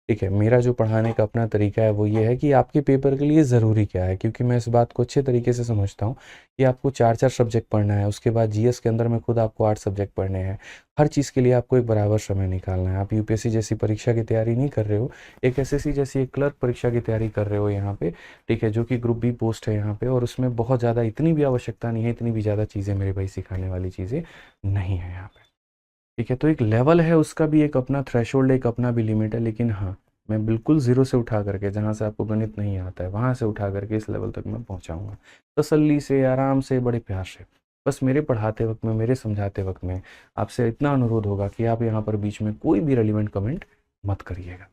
ठीक है। मेरा जो पढ़ाने का अपना तरीका है वो ये है कि आपके पेपर के लिए ज़रूरी क्या है, क्योंकि मैं इस बात को अच्छे तरीके से समझता हूँ कि आपको 4-4 सब्जेक्ट पढ़ना है, उसके बाद जीएस के अंदर में खुद आपको 8 सब्जेक्ट पढ़ने हैं। हर चीज़ के लिए आपको एक बराबर समय निकालना है। आप यूपीएससी जैसी परीक्षा की तैयारी नहीं कर रहे हो, एक एसएससी जैसी एक क्लर्क परीक्षा की तैयारी कर रहे हो यहाँ पे, ठीक है, जो कि ग्रुप बी पोस्ट है यहाँ पे, और उसमें बहुत ज़्यादा इतनी भी आवश्यकता नहीं है, इतनी भी ज़्यादा चीज़ें मेरे भाई सिखाने वाली चीज़ें नहीं है यहाँ पे, ठीक है। तो एक लेवल है, उसका भी एक अपना थ्रेशोल्ड, एक अपना भी लिमिट है, लेकिन हाँ, मैं बिल्कुल ज़ीरो से उठा करके, जहाँ से आपको गणित नहीं आता है वहाँ से उठा करके इस लेवल तक मैं पहुँचाऊँगा, तसल्ली से, आराम से, बड़े प्यार से। बस मेरे पढ़ाते वक्त में, मेरे समझाते वक्त में आपसे इतना अनुरोध होगा कि आप यहाँ पर बीच में कोई भी रेलिवेंट कमेंट मत करिएगा,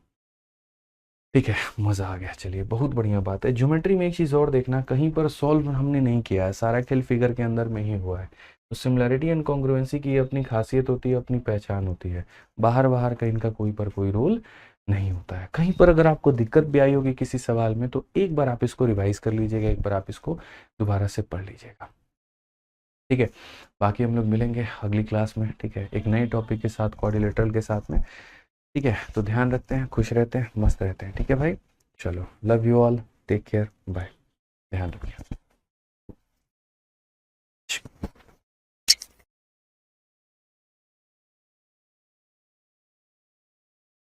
ठीक है। मज़ा आ गया, चलिए, बहुत बढ़िया बात है। ज्योमेट्री में एक चीज़ और देखना, कहीं पर सॉल्व हमने नहीं किया है, सारा खेल फिगर के अंदर में ही हुआ है। तो सिमिलैरिटी एंड कॉन्ग्रुएंसी की अपनी खासियत होती है, अपनी पहचान होती है, बाहर बाहर का इनका कोई पर कोई रोल नहीं होता है। कहीं पर अगर आपको दिक्कत भी आई होगी किसी सवाल में, तो एक बार आप इसको रिवाइज कर लीजिएगा, एक बार आप इसको दोबारा से पढ़ लीजिएगा, ठीक है। बाकी हम लोग मिलेंगे अगली क्लास में, ठीक है, एक नए टॉपिक के साथ, क्वाड्रिलेटरल के साथ में, ठीक है। तो ध्यान रखते हैं, खुश रहते हैं, मस्त रहते हैं, ठीक है भाई। चलो, love you all, take care, bye, ध्यान रखिए।